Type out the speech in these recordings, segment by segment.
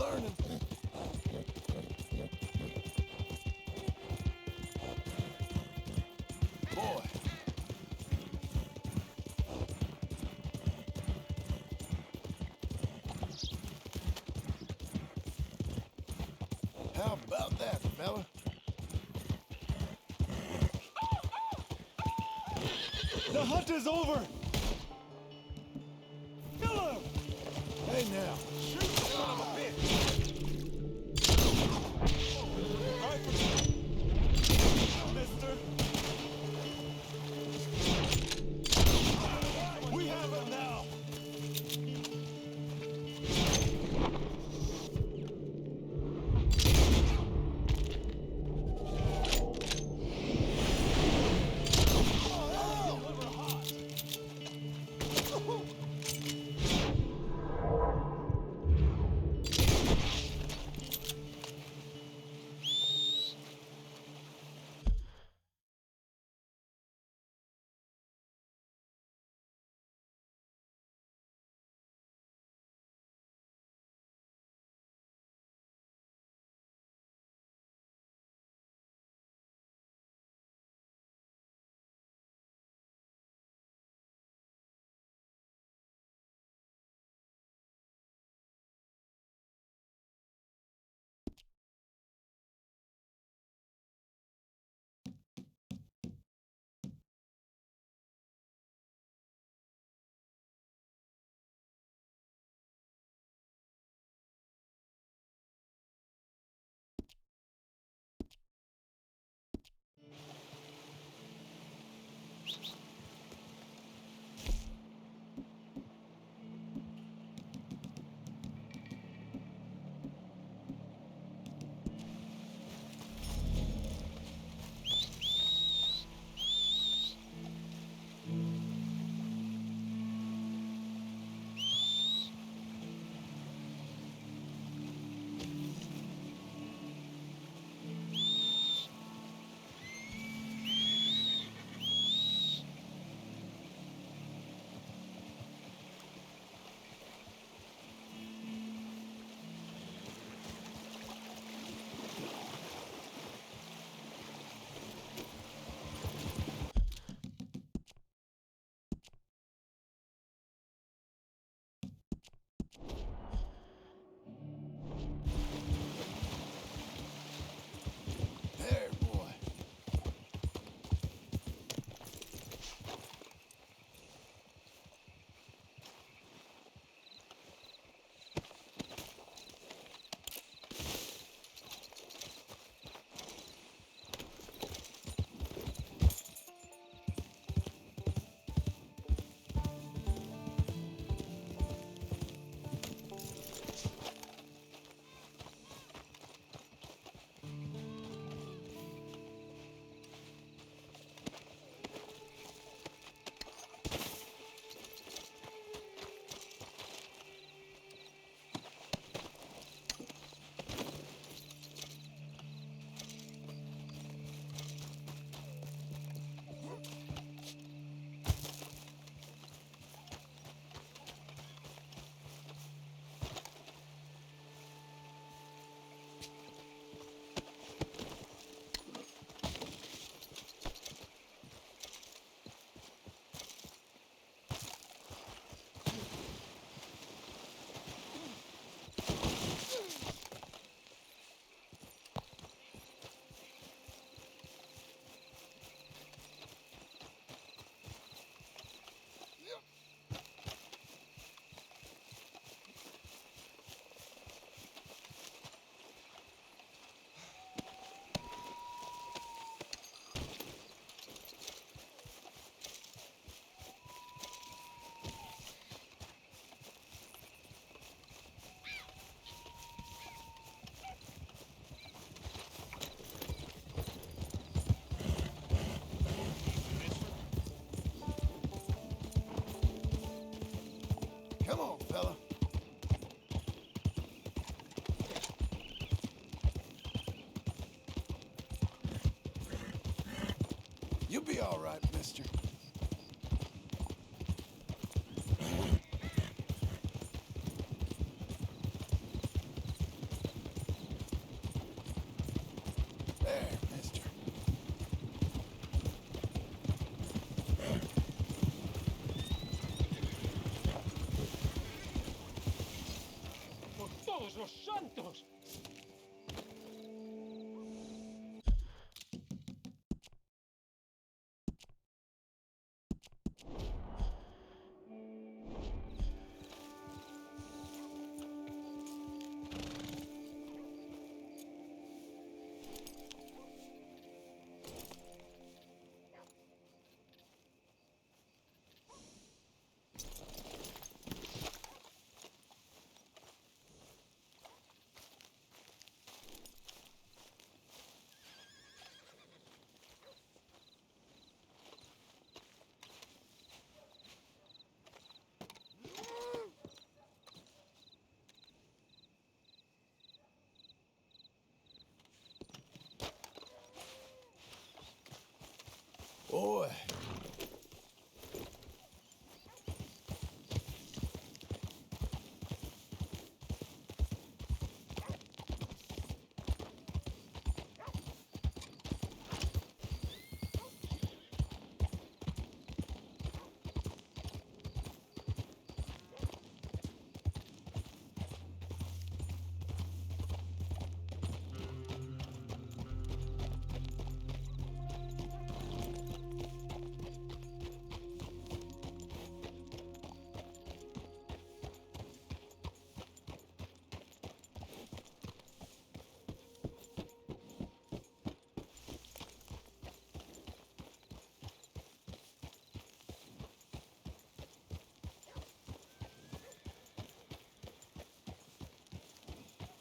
learning. Boy. How about that, fella? The hunt is over! Kill him! Hey now, shoot the son of a bitch! Right, mister! We have him now! There, boy. Come on, fella. You'll be all right, mister. los santos! Boy.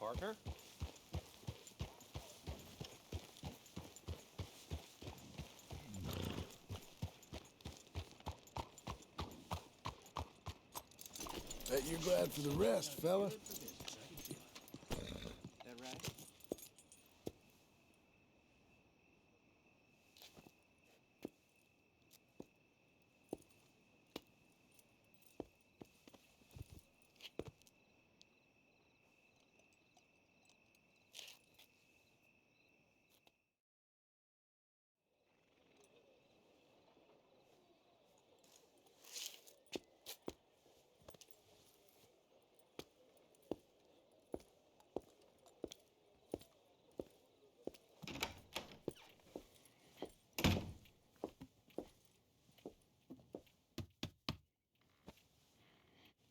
Partner? Bet you're glad for the rest, fella. That right?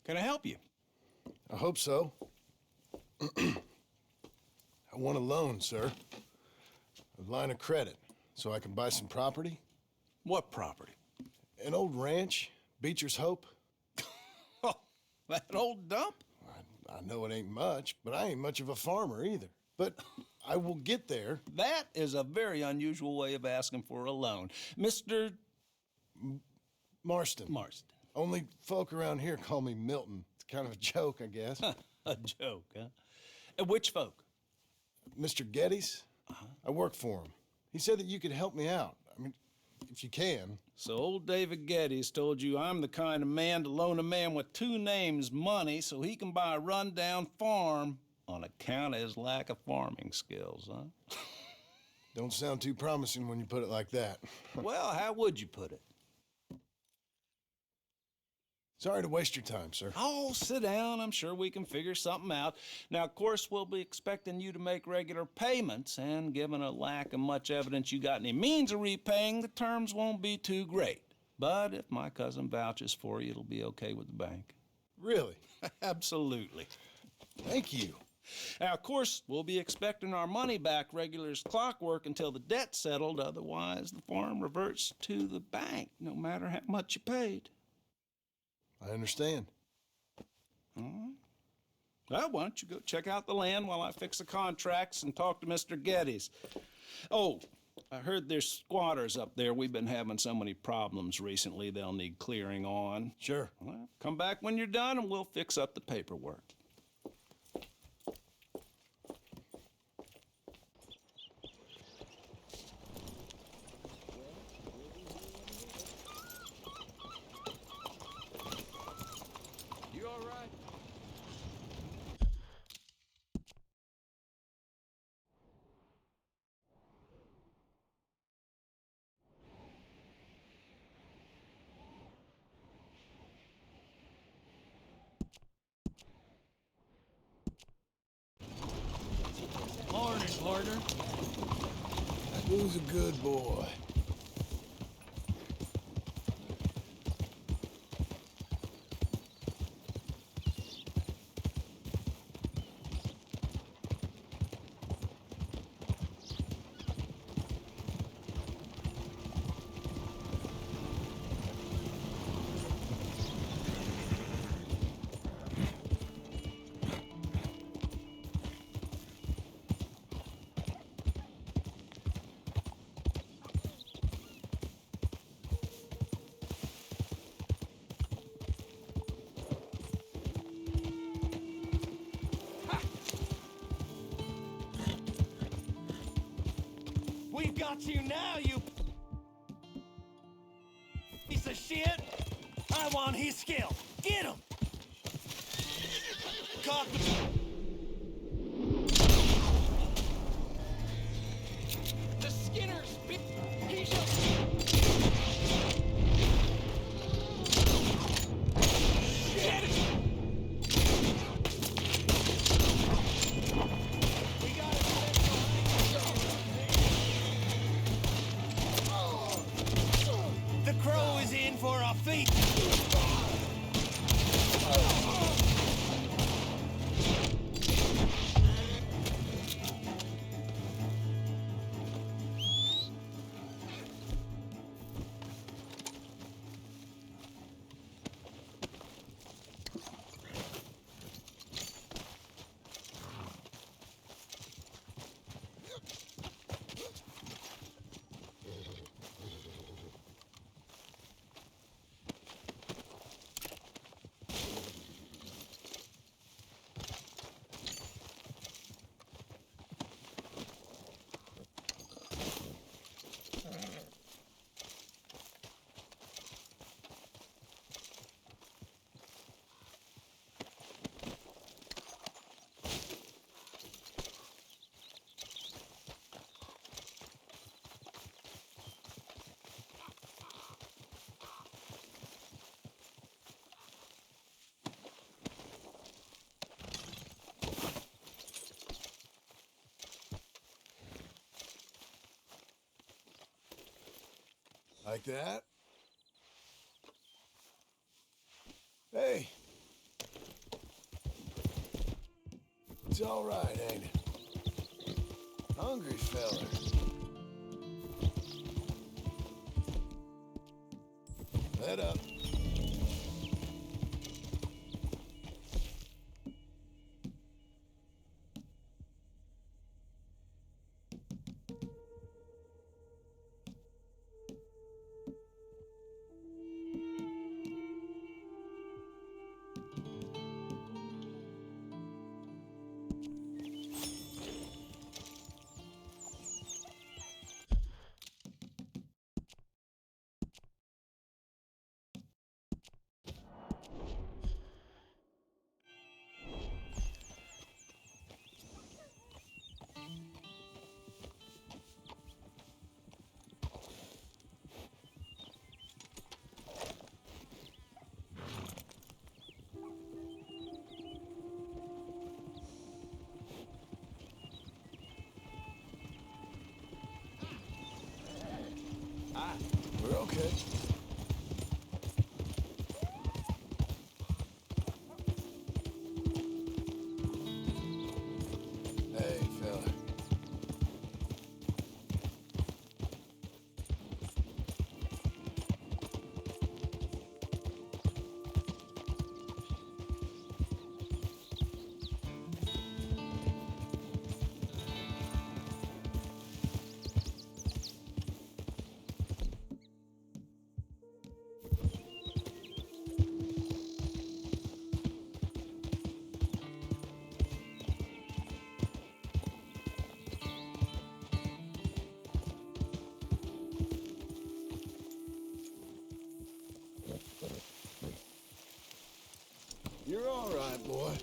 Can I help you? I hope so. I want a loan, sir. A line of credit, so I can buy some property. What property? An old ranch, Beecher's Hope. Oh, that old dump? I know it ain't much, but I ain't much of a farmer either. But I will get there. That is a very unusual way of asking for a loan. Mr. Marston. Marston. Only folk around here call me Milton. It's kind of a joke, I guess. A joke, huh? Which folk? Mr. Geddes? I work for him. He said that you could help me out. I mean, if you can. So old David Geddes told you I'm the kind of man to loan a man with two names money so he can buy a rundown farm on account of his lack of farming skills, huh? Don't sound too promising when you put it like that. Well, how would you put it? Sorry to waste your time, sir. Oh, sit down. I'm sure we can figure something out. Now, of course, we'll be expecting you to make regular payments, and given a lack of much evidence you got any means of repaying, the terms won't be too great. But if my cousin vouches for you, it'll be okay with the bank. Really? Absolutely. Thank you. Now, of course, we'll be expecting our money back regular as clockwork until the debt's settled. Otherwise, the farm reverts to the bank, no matter how much you paid. I understand. All right. Well, why don't you go check out the land while I fix the contracts and talk to Mr. Geddes. Oh, I heard there's squatters up there. We've been having so many problems recently, they'll need clearing on. Sure. Well, come back when you're done and we'll fix up the paperwork. You all right? partner? Who's a good boy? We've got you now, you piece of shit! I want his skill. Get him! Cock The Skinners! He shall... Get it! We got it. The crow is in for a feast. Like that? Hey. It's all right, ain't it? Hungry fella. Let up. We're okay. Hey, fella. You're all right, boy.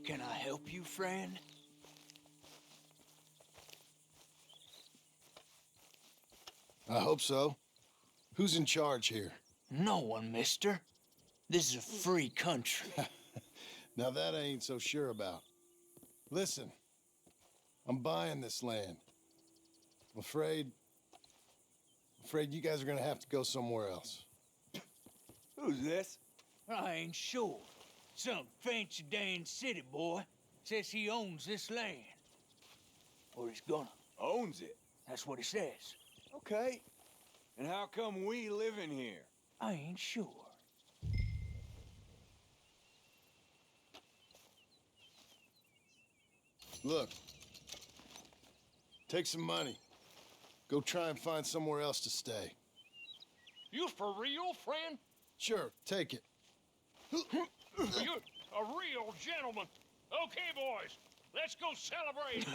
Can I help you, friend? I hope so. Who's in charge here? No one, mister. This is a free country. Now that I ain't so sure about. Listen, I'm buying this land. I'm afraid you guys are gonna have to go somewhere else. Who's this? I ain't sure. Some fancy Dan city boy says he owns this land. Or he's gonna. Owns it. That's what he says. Okay. And how come we live in here? I ain't sure. Look, take some money. Go try and find somewhere else to stay. You for real, friend? Sure, take it. You're a real gentleman. Okay, boys, let's go celebrate.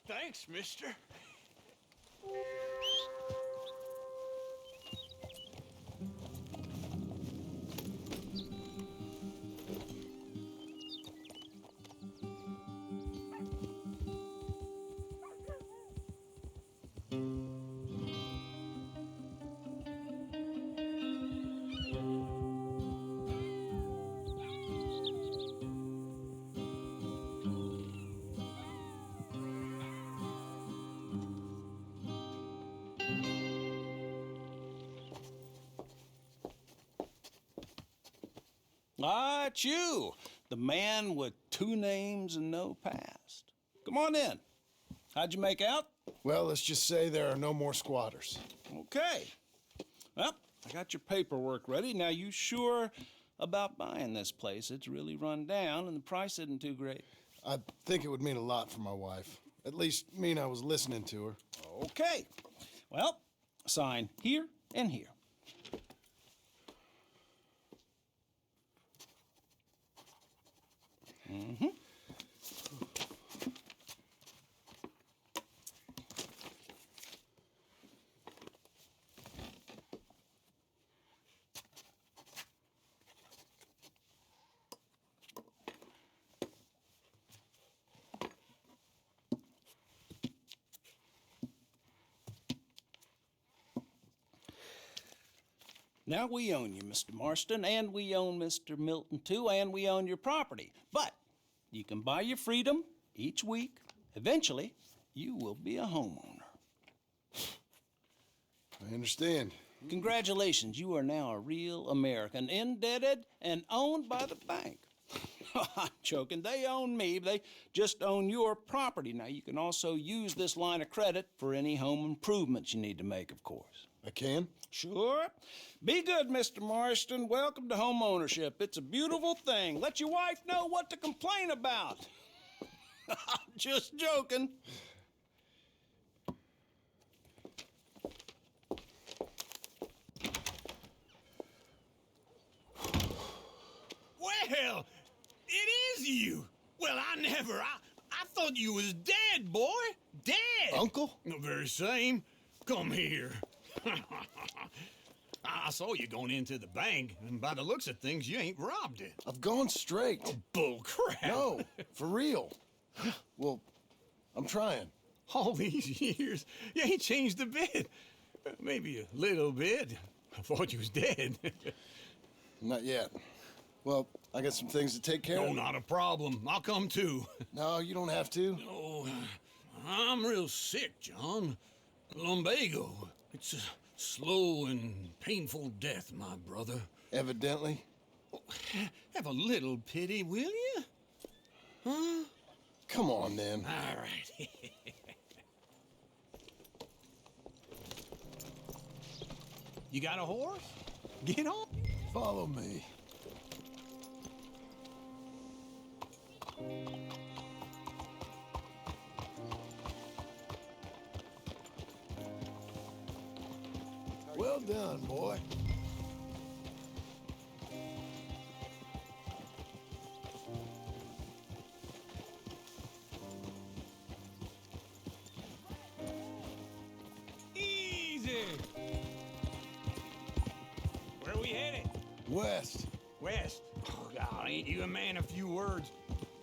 Thanks, mister. Ah, it's you, the man with 2 names and no past. Come on in. How'd you make out? Well, let's just say there are no more squatters. Okay. Well, I got your paperwork ready. Now, you sure about buying this place? It's really run down, and the price isn't too great. I think it would mean a lot for my wife. At least mean I was listening to her. Okay. Well, sign here and here. Mm-hmm. Now we own you, Mr. Marston, and we own Mr. Milton too, and we own your property. But you can buy your freedom each week. Eventually, you will be a homeowner. I understand. Congratulations, you are now a real American, indebted and owned by the bank. I'm joking, they own me, they just own your property. Now, you can also use this line of credit for any home improvements you need to make, of course. I can? Sure. Be good, Mr. Marston. Welcome to home ownership. It's a beautiful thing. Let your wife know what to complain about. I'm just joking. Well, it is you. Well, I thought you was dead, boy. Dead. Uncle? The very same. Come here. I saw you going into the bank, and by the looks of things, you ain't robbed it. I've gone straight. Bull crap. No, for real. Well, I'm trying. All these years, you ain't changed a bit. Maybe a little bit. I thought you was dead. Not yet. Well, I got some things to take care No, of. not a problem. I'll come too. No, you don't have to. Oh, I'm real sick, John. Lumbago. It's a slow and painful death, my brother. Evidently. Have a little pity, will you? Huh? Come on, then. All right. You got a horse? Get on. Follow me. Well done, boy. Easy. Where we headed? West. West. Oh, God, ain't you a man of few words?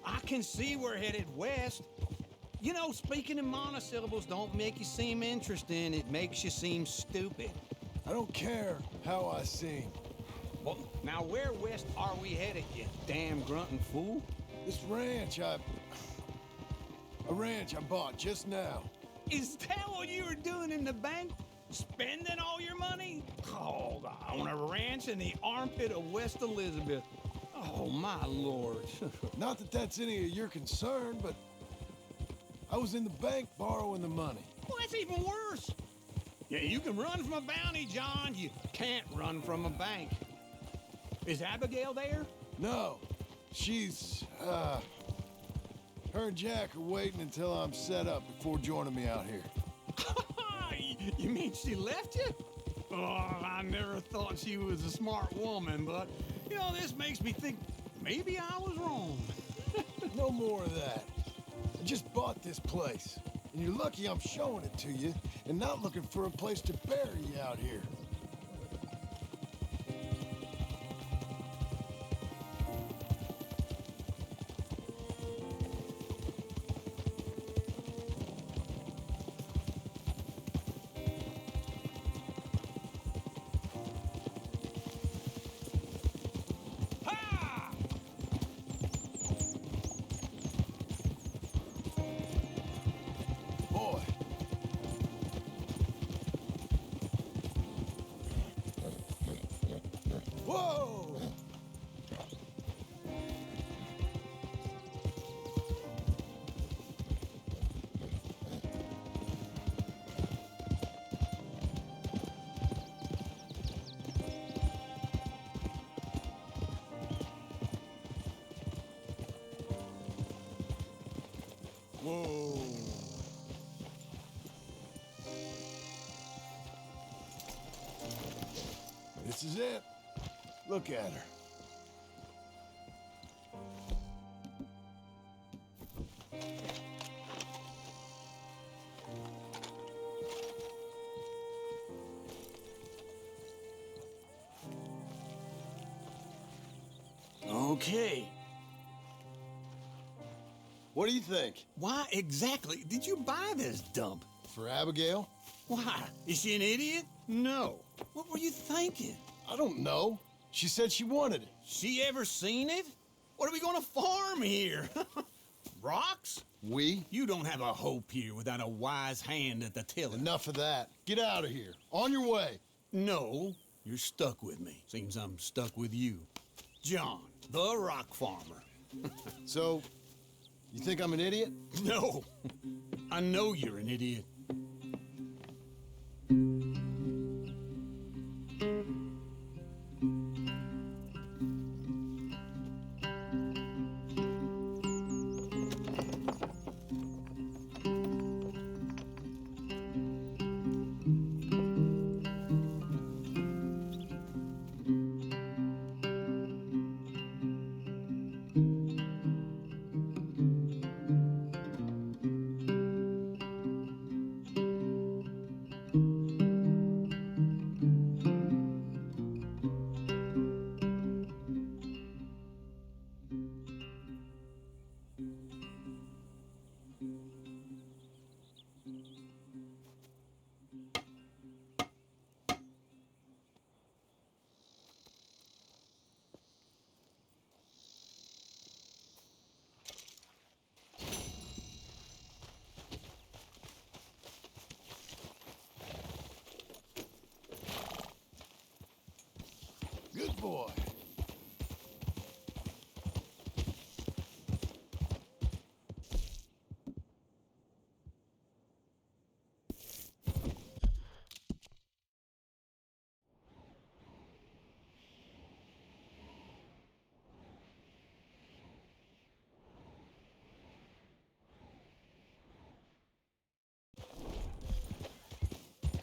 I can see we're headed west. You know, speaking in monosyllables don't make you seem interesting. It makes you seem stupid. I don't care how I seem. Well, now where west are we headed, you damn grunting fool? This ranch a ranch I bought just now. Is that what you were doing in the bank? Spending all your money? Oh, on a ranch in the armpit of West Elizabeth. Oh, my lord. Not that that's any of your concern, but I was in the bank borrowing the money. Well, that's even worse. Yeah, you can run from a bounty, John. You can't run from a bank. Is Abigail there? No, she's, her and Jack are waiting until I'm set up before joining me out here. You mean she left you? Oh, I never thought she was a smart woman, but, you know, this makes me think maybe I was wrong. No more of that. I just bought this place, and you're lucky I'm showing it to you and not looking for a place to bury you out here. Boy. Whoa! Whoa. This is it. Look at her. Okay. What do you think? Why exactly did you buy this dump? For Abigail? Why? Is she an idiot? No. What were you thinking? I don't know. She said she wanted it. She ever seen it? What are we gonna farm here? Rocks? We? You don't have a hope here without a wise hand at the tiller. Enough of that. Get out of here. On your way. No, you're stuck with me. Seems I'm stuck with you. John, the rock farmer. So, you think I'm an idiot? No, I know you're an idiot. Good boy.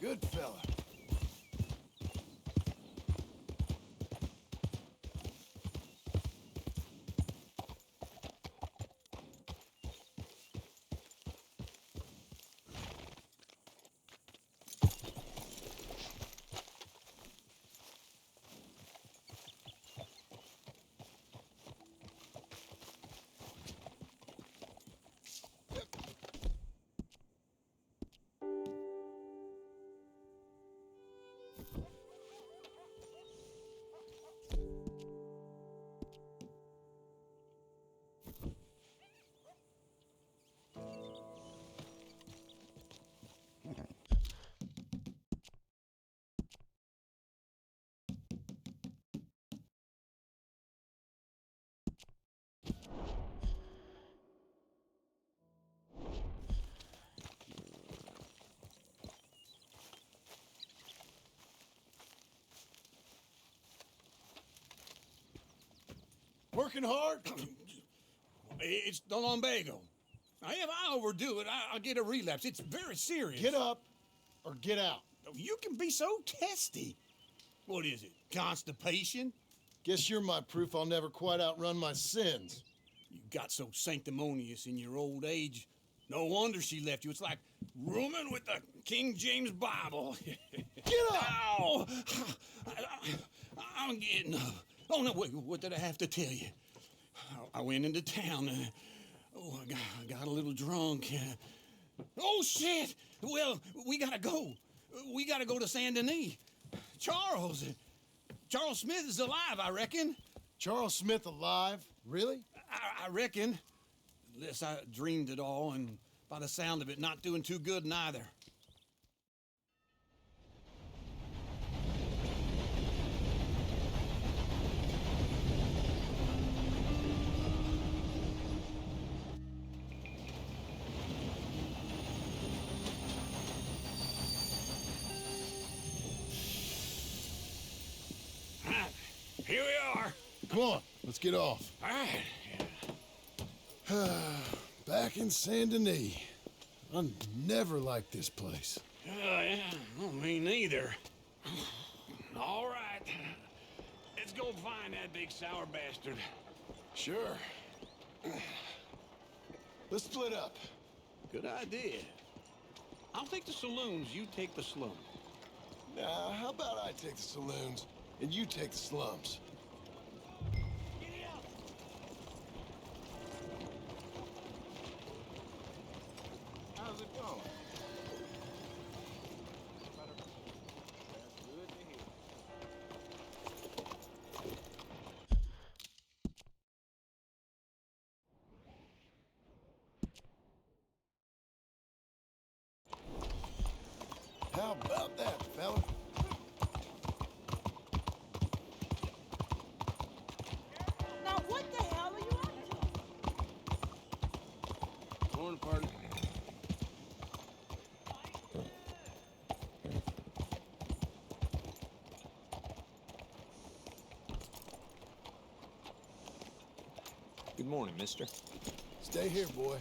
Good fella. working hard? It's the lumbago. Now, if I overdo it, I'll get a relapse. It's very serious. Get up or get out. You can be so testy. What is it, constipation? Guess you're my proof I'll never quite outrun my sins. You got so sanctimonious in your old age. No wonder she left you. It's like rooming with the King James Bible. Get up! Ow! I'm getting up. Oh, no, wait, what did I have to tell you? I went into town. I got a little drunk. Oh, shit! Well, we gotta go. We gotta go to Saint Denis. Charles Smith is alive, I reckon. Charles Smith alive? Really? I reckon. Unless I dreamed it all, and by the sound of it, not doing too good neither. Here we are. Come on, let's get off. All right. Back in Saint Denis. I never liked this place. Yeah, well, me neither. All right. Let's go find that big sour bastard. Sure. Let's split up. Good idea. I'll take the saloons, you take the slums. Now, how about I take the saloons and you take the slums? How's it going? How about that, fella? Now, what the hell are you up to? Morning, partner. Good morning, mister. Stay here, boy.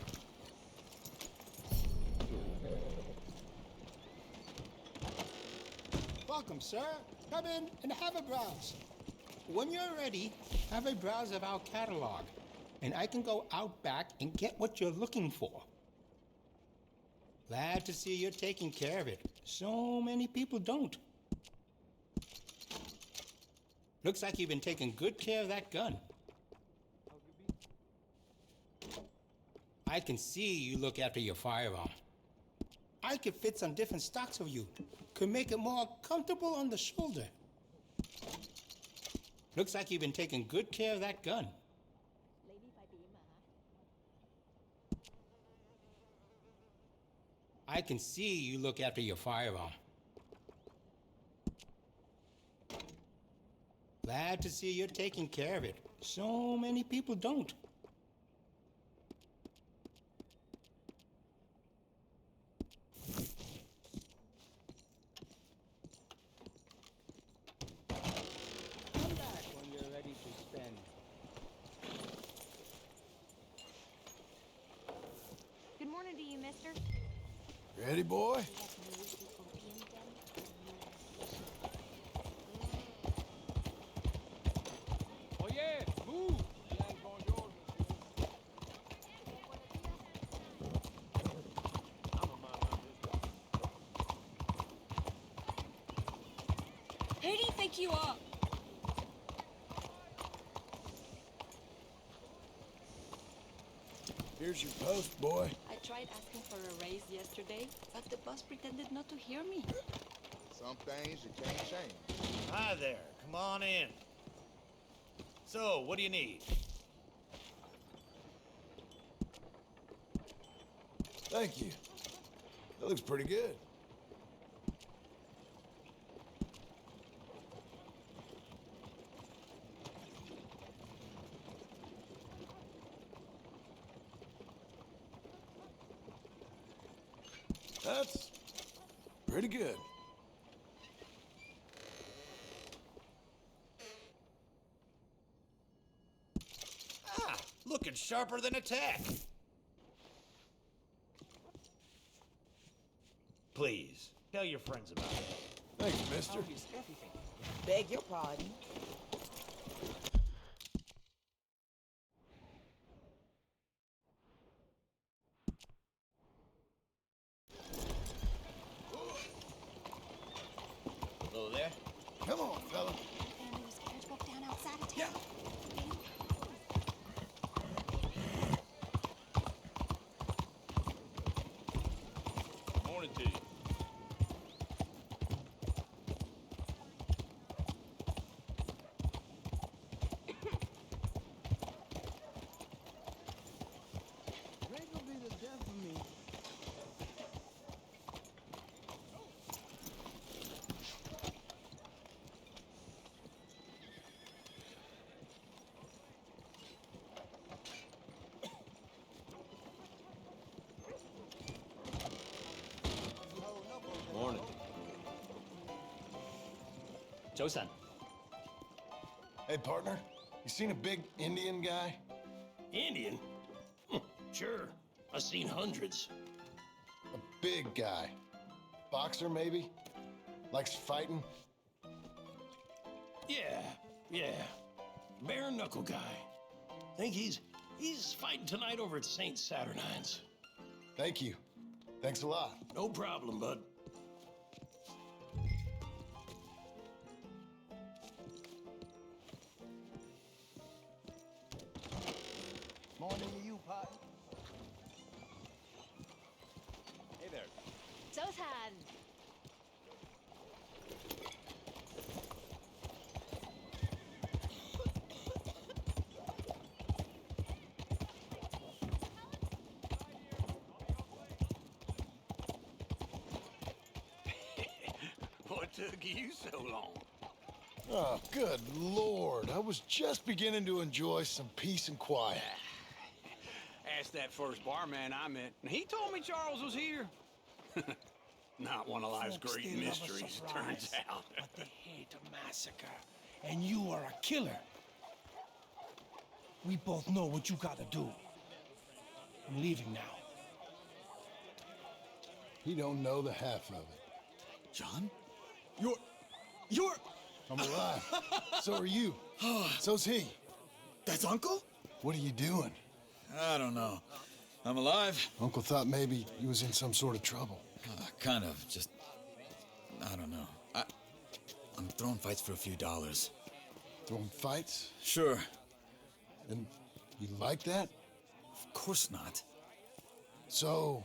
Welcome, sir. Come in and have a browse. When you're ready, have a browse of our catalog, and I can go out back and get what you're looking for. Glad to see you're taking care of it. So many people don't. Looks like you've been taking good care of that gun. I can see you look after your firearm. I could fit some different stocks of you. Could make it more comfortable on the shoulder. Looks like you've been taking good care of that gun. I can see you look after your firearm. Glad to see you're taking care of it. So many people don't. Come back when you're ready to spend. Good morning to you, mister. Ready, boy? Oh, yeah, move. Bonjour, Who do you think you are? Here's your post, boy. I tried asking for a raise yesterday, but the boss pretended not to hear me. Some things you can't change. Hi there. Come on in. So, what do you need? Thank you. That looks pretty good. That's pretty good. looking sharper than a tack. Please, tell your friends about it. Thanks, mister. Beg your pardon. Hello there. Come on, fella. Family was scared to walk down outside of town. Morning to you. Morning. Joe-san. Hey, partner. You seen a big Indian guy? Indian? Sure. I've seen hundreds. A big guy. Boxer, maybe? Likes fighting? Yeah. Bare knuckle guy. Think he's fighting tonight over at St. Saturnine's. Thank you. Thanks a lot. No problem, bud. Morning to you, Pot. Hey there. Joe-san. What took you so long? Oh, good Lord. I was just beginning to enjoy some peace and quiet. Asked that first barman I met, and he told me Charles was here. Not one of life's Folks, great they love a mysteries, surprise, turns out. but they hate a massacre. And you are a killer. We both know what you gotta do. I'm leaving now. He don't know the half of it. John? You're... I'm alive. So are you. So's he. That's Uncle? What are you doing? I don't know. I'm alive. Uncle thought maybe he was in some sort of trouble. Kind of. Just... I don't know. I'm throwing fights for a few dollars. Throwing fights? Sure. And you like that? Of course not. So...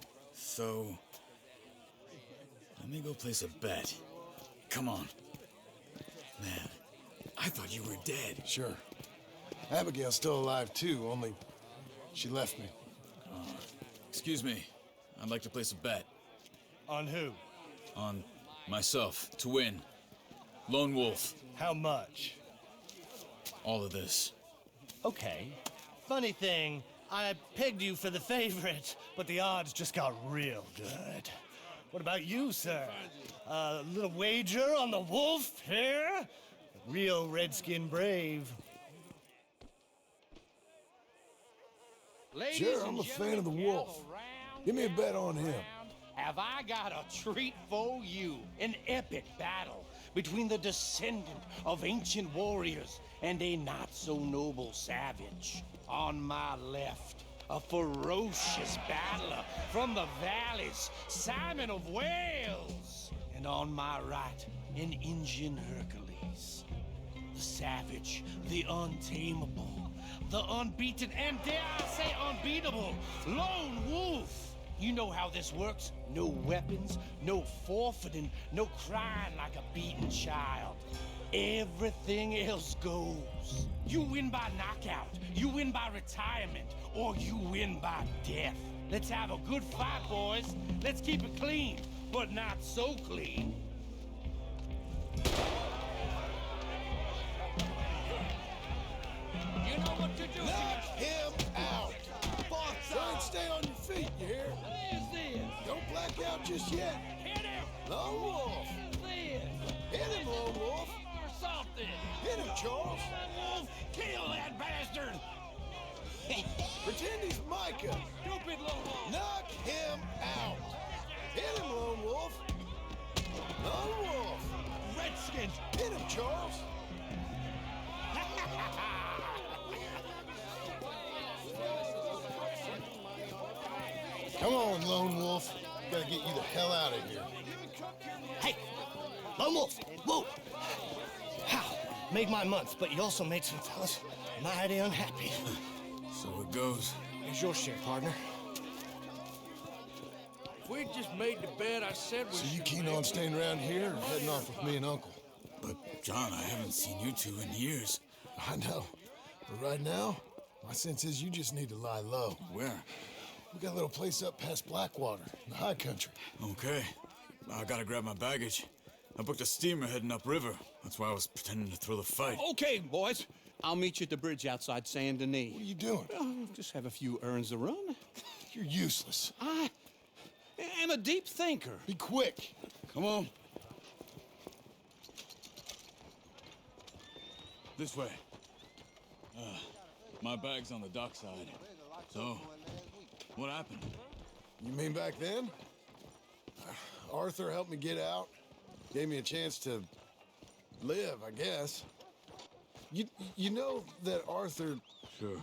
Let me go place a bet. Come on. Man, I thought you were dead. Sure. Abigail's still alive, too, only she left me. Excuse me. I'd like to place a bet. On who? On myself, to win. Lone Wolf. How much? All of this. Okay. Funny thing, I pegged you for the favorite, but the odds just got real good. What about you, sir? A little wager on the wolf here? Real redskin brave. Ladies Sure, and I'm a fan gentlemen, of the gather wolf. round, Give me a gather bet on him. round. Have I got a treat for you? An epic battle between the descendant of ancient warriors and a not-so-noble savage. On my left, a ferocious battler from the valleys, Simon of Wales. And on my right, an Indian Hercules. The savage, the untamable, the unbeaten, and dare I say unbeatable, Lone Wolf. You know how this works. No weapons, no forfeiting, no crying like a beaten child. Everything else goes. You win by knockout, you win by retirement, or you win by death. Let's have a good fight, boys. Let's keep it clean, but not so clean. You know what to do. Knock him out! Try and stay on your feet, you hear? What is this? Don't black out just yet. Hit him! Lone Wolf! What is this? Hit him, Lone Wolf! Or something! Hit him, Charles! Wolf, kill that bastard! Pretend he's Micah. Stupid lone wolf! Knock him out. Hit him, Lone Wolf. Lone Wolf. Redskins! Hit him, Charles. Come on, Lone Wolf. Gotta get you the hell out of here. Hey, Lone Wolf, whoa! How? Made my month, but you also made some fellas mighty unhappy. So it goes. Here's your share, partner. If we'd just made the bed I said we So you keen on staying around here or heading off with me and Uncle? But, John, I haven't seen you two in years. I know. But right now, my sense is you just need to lie low. Where? We got a little place up past Blackwater, in the high country. Okay. I gotta grab my baggage. I booked a steamer heading upriver. That's why I was pretending to throw the fight. Okay, boys. I'll meet you at the bridge outside Saint Denis. What are you doing? Just have a few errands to run. You're useless. I am a deep thinker. Be quick. Come on. This way. My bag's on the dockside. So, what happened? You mean back then? Arthur helped me get out. Gave me a chance to live, I guess. You know that Arthur... Sure.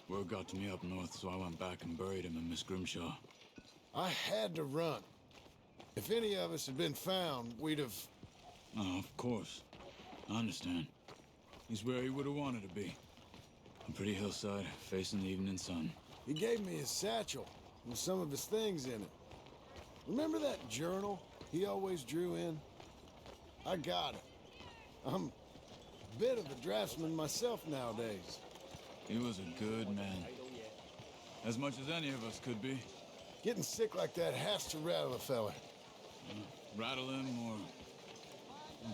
Word got to me up north, so I went back and buried him in Miss Grimshaw. I had to run. If any of us had been found, we'd have... Oh, of course. I understand. He's where he would have wanted to be. A pretty hillside, facing the evening sun. He gave me his satchel with some of his things in it. Remember that journal he always drew in? I got it. I'm a bit of a draftsman myself nowadays. He was a good man. As much as any of us could be. Getting sick like that has to rattle a fella. Rattle him or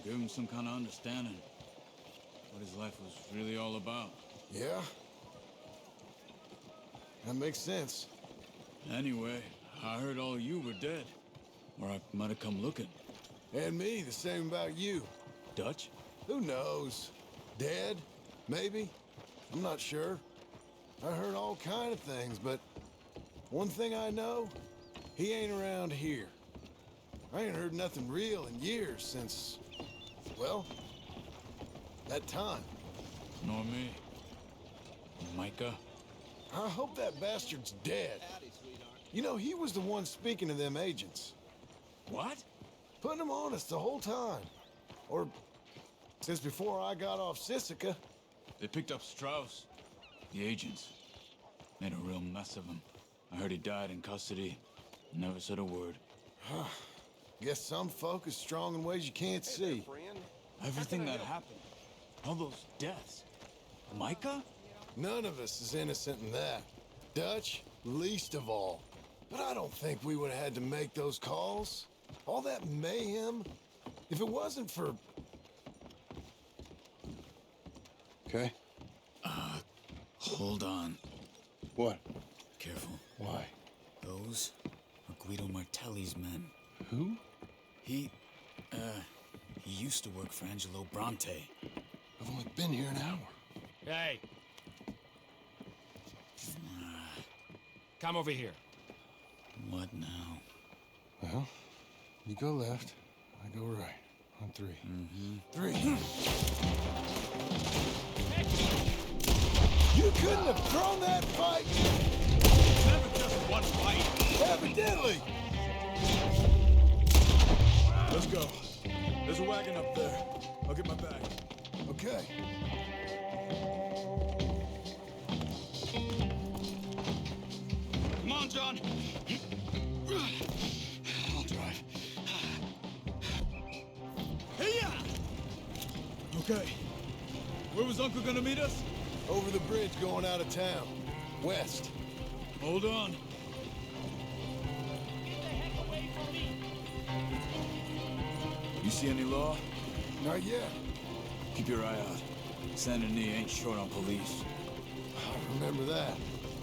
give him some kind of understanding. What his life was really all about. Yeah? That makes sense. Anyway, I heard all you were dead. Or I might have come looking. And me, the same about you. Dutch? Who knows? Dead? Maybe? I'm not sure. I heard all kind of things, but one thing I know, he ain't around here. I ain't heard nothing real in years since, well, that time. Nor me. Micah? I hope that bastard's dead. You know, he was the one speaking to them agents. What? Putting them on us the whole time. Or since before I got off Sisika. They picked up Strauss. The agents. Made a real mess of him. I heard he died in custody. Never said a word. Guess some folk is strong in ways you can't see. Everything that happened. All those deaths. Micah? None of us is innocent in that. Dutch, least of all. But I don't think we would have had to make those calls. All that mayhem. If it wasn't for... Okay? Hold on. What? Careful. Why? Those are Guido Martelli's men. Who? He used to work for Angelo Bronte. I've only been here an hour. Hey. Come over here. What now? Well, you go left, I go right. On three. Three. You couldn't have thrown that fight! Never just one fight. Evidently! Let's go. There's a wagon up there. I'll get my bag. Okay. Come on, John. I'll drive. Hey-ya! Okay. Where was Uncle gonna meet us? Over the bridge going out of town. West. Hold on. You see any law? Not yet. Keep your eye out. Saint Denis ain't short on police. I remember that.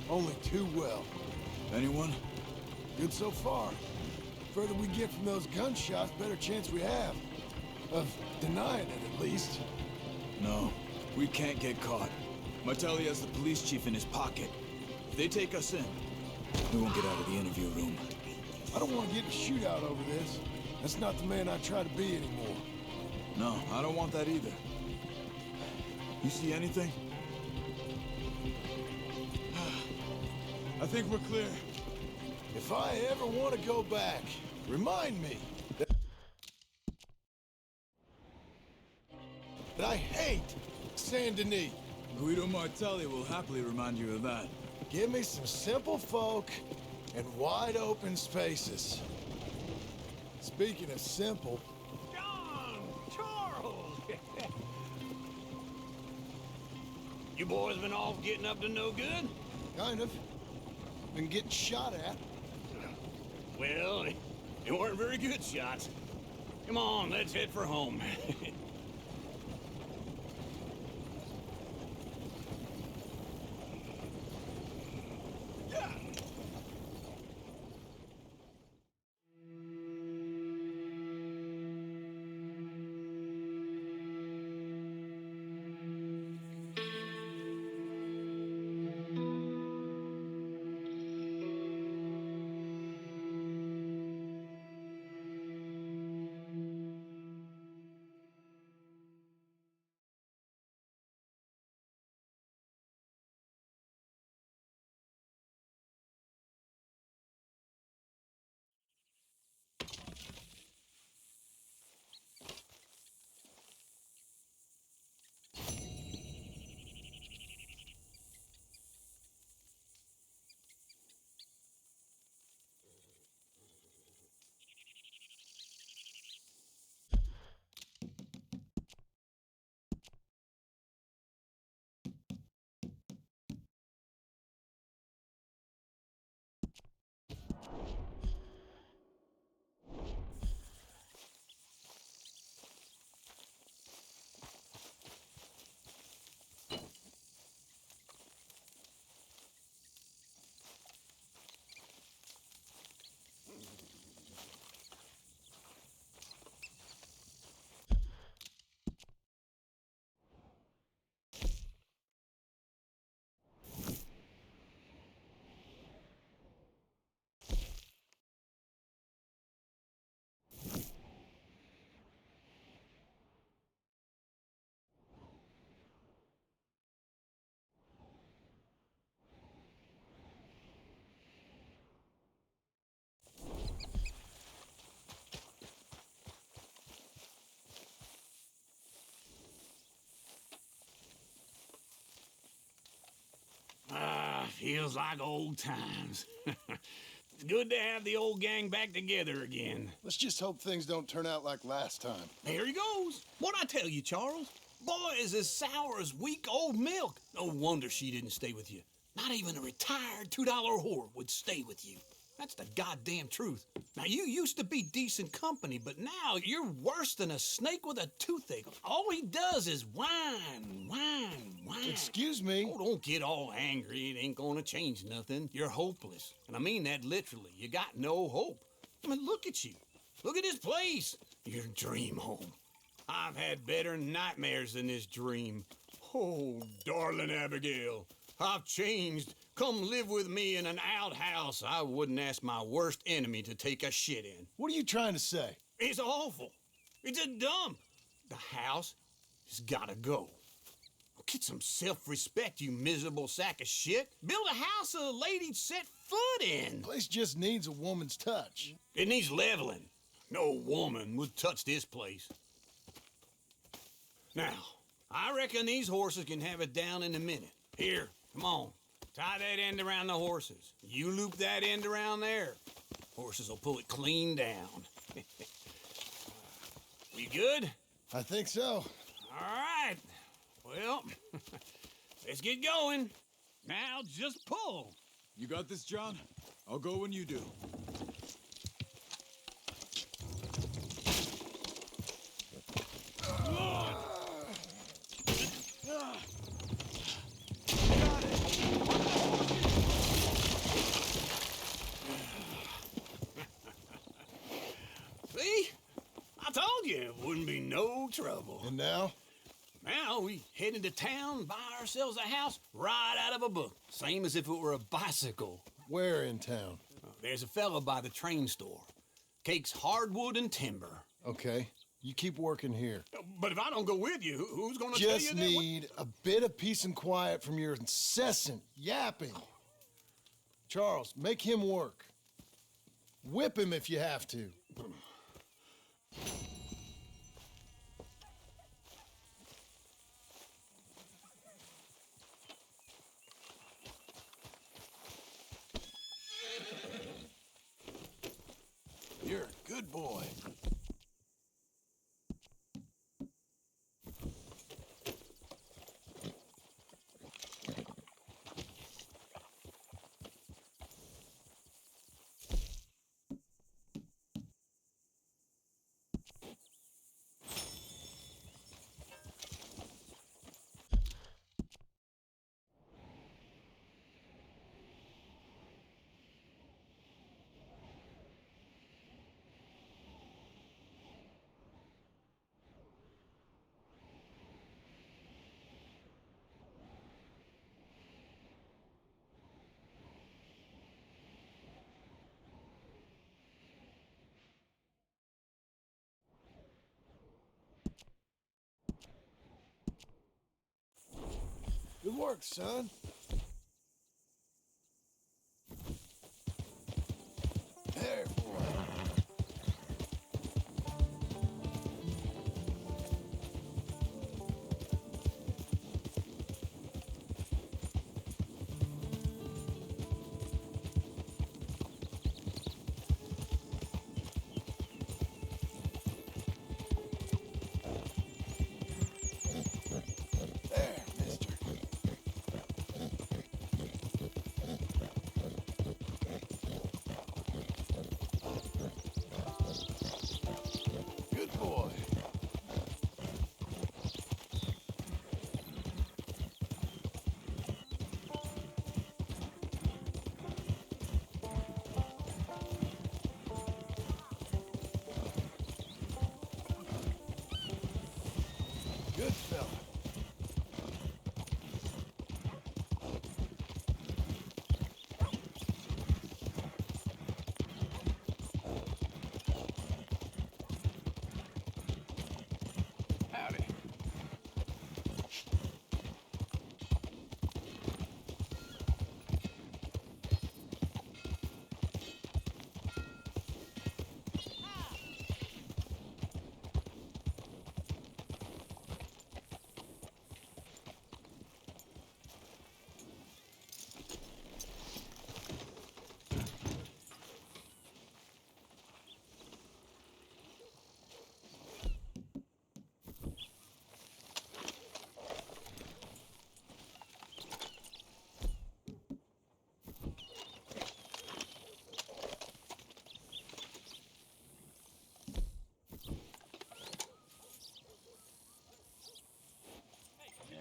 Only too well. Anyone? Good so far. Further we get from those gunshots, better chance we have. Of denying it, at least. No, we can't get caught. Martelli has the police chief in his pocket. If they take us in, we won't get out of the interview room. I don't want to get in a shootout over this. That's not the man I try to be anymore. No, I don't want that either. You see anything? I think we're clear. If I ever want to go back, remind me that I hate Saint Denis. Guido Martelli will happily remind you of that. Give me some simple folk and wide open spaces. Speaking of simple... John! Charles! You boys been off getting up to no good? Kind of. Been getting shot at. Well, they weren't very good shots. Come on, let's head for home. Feels like old times. It's good to have the old gang back together again. Let's just hope things don't turn out like last time. There he goes. What'd I tell you, Charles? Boy is as sour as weak old milk. No wonder she didn't stay with you. Not even a retired $2 whore would stay with you. That's the goddamn truth. Now, you used to be decent company, but now you're worse than a snake with a toothache. All he does is whine, whine, whine. Excuse me? Oh, don't get all angry. It ain't gonna change nothing. You're hopeless. And I mean that literally. You got no hope. I mean, look at you. Look at this place. Your dream home. I've had better nightmares than this dream. Oh, darling Abigail, I've changed. Come live with me in an outhouse I wouldn't ask my worst enemy to take a shit in. What are you trying to say? It's awful. It's a dump. The house has gotta go. Get some self-respect, you miserable sack of shit. Build a house a lady'd set foot in. The place just needs a woman's touch. It needs leveling. No woman would touch this place. Now, I reckon these horses can have it down in a minute. Here, come on. Tie that end around the horses. You loop that end around there. Horses will pull it clean down. We good? I think so. All right. Well, let's get going. Now just pull. You got this, John? I'll go when you do. See? I told you it wouldn't be no trouble. And now? Now we head into town, buy ourselves a house right out of a book. Same as if it were a bicycle. Where in town? There's a fella by the train store. Cakes hardwood and timber. Okay. You keep working here. But if I don't go with you, who's gonna tell you Just that? need a bit of peace and quiet from your incessant yapping. Charles, make him work. Whip him if you have to. You're a good boy. Good work, son. There, boy. There, mister. Good boy. Good fella. Howdy.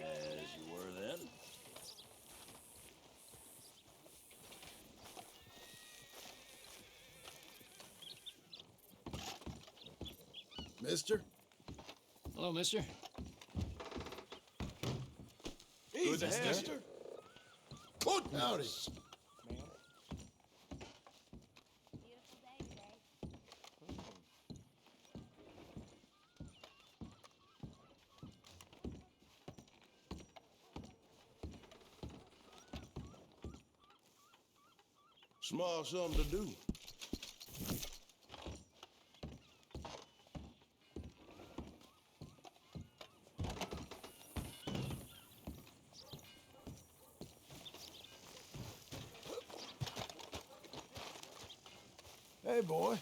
As you were then. Mister? Hello, mister. Good to have mister. Good howdy. Small something to do. Hey, boy.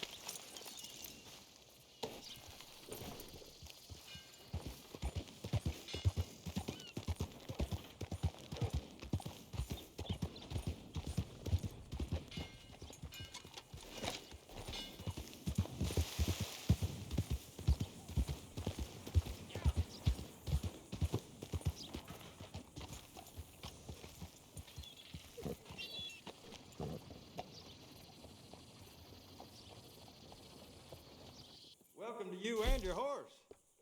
Welcome to you and your horse.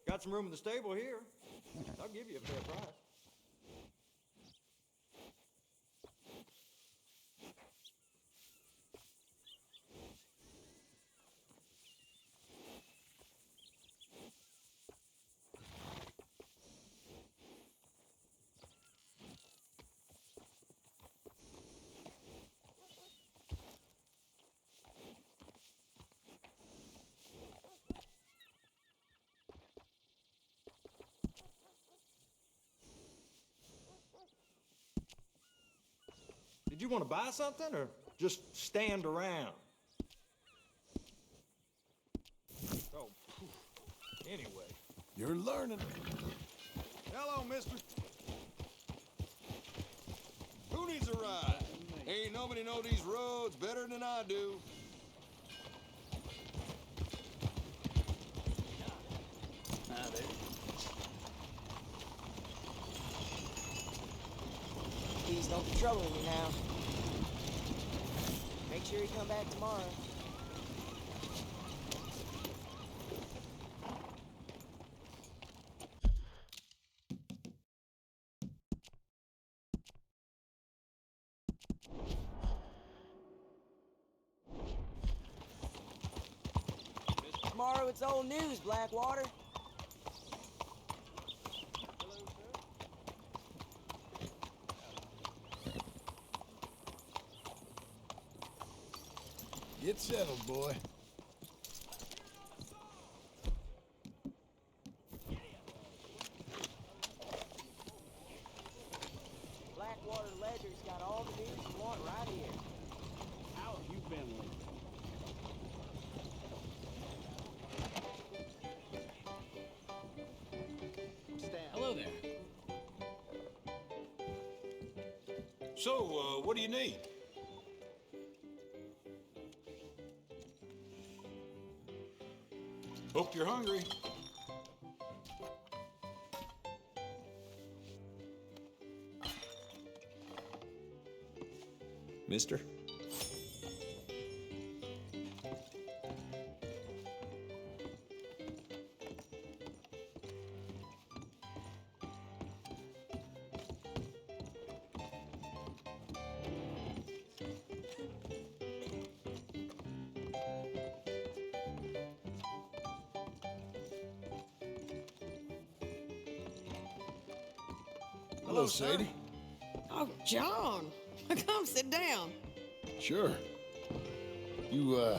Got some room in the stable here. I'll give you a fair price. Did you want to buy something or just stand around? Oh, phew. Anyway. You're learning. Hello, mister. Who needs a ride? Ain't nobody know these roads better than I do. Please don't be troubling me now. Make sure you come back tomorrow. Tomorrow it's old news, Blackwater. Get settled, boy. Blackwater Ledger's got all the news you want right here. How have you been lately? Hello there. So, what do you need? Hope you're hungry. Mister? Hello, Sadie. Oh, John. Come sit down. Sure. You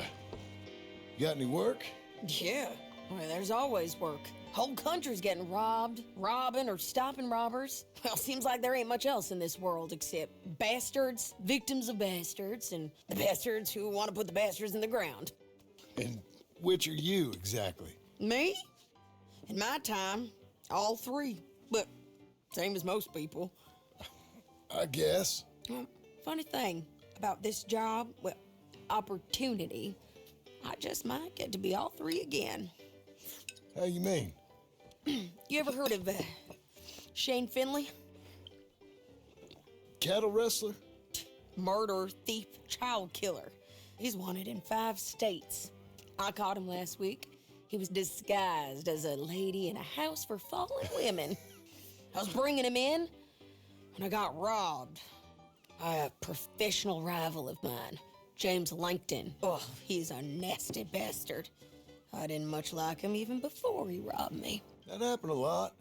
got any work? Yeah. Well, there's always work. Whole country's getting robbed, robbing, or stopping robbers. Well, seems like there ain't much else in this world except bastards, victims of bastards, and the bastards who want to put the bastards in the ground. And which are you, exactly? Me? In my time, all three. But same as most people. I guess. Well, funny thing about this job, well, opportunity, I just might get to be all three again. How you mean? You ever heard of Shane Finley? Cattle wrestler? Murderer, thief, child killer. He's wanted in 5 states. I caught him last week. He was disguised as a lady in a house for fallen women. I was bringing him in when I got robbed by a professional rival of mine, James Langton. Oh, he's a nasty bastard. I didn't much like him even before he robbed me. That happened a lot.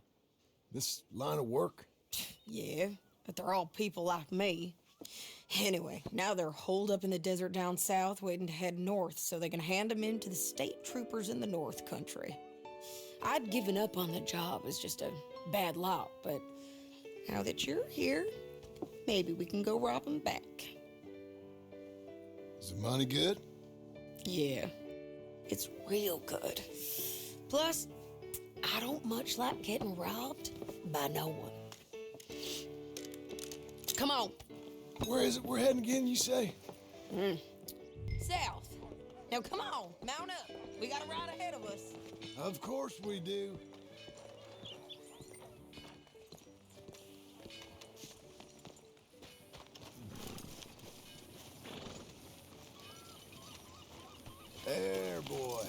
This line of work. Yeah, but they're all people like me. Anyway, now they're holed up in the desert down south, waiting to head north so they can hand them in to the state troopers in the north country. I'd given up on the job as just a bad lot, but now that you're here, maybe we can go rob them back. Is the money good? Yeah, it's real good. Plus, I don't much like getting robbed by no one. Come on. Where is it we're heading again, you say? South. Now come on, mount up. We got a ride ahead of us. Of course we do. There, boy.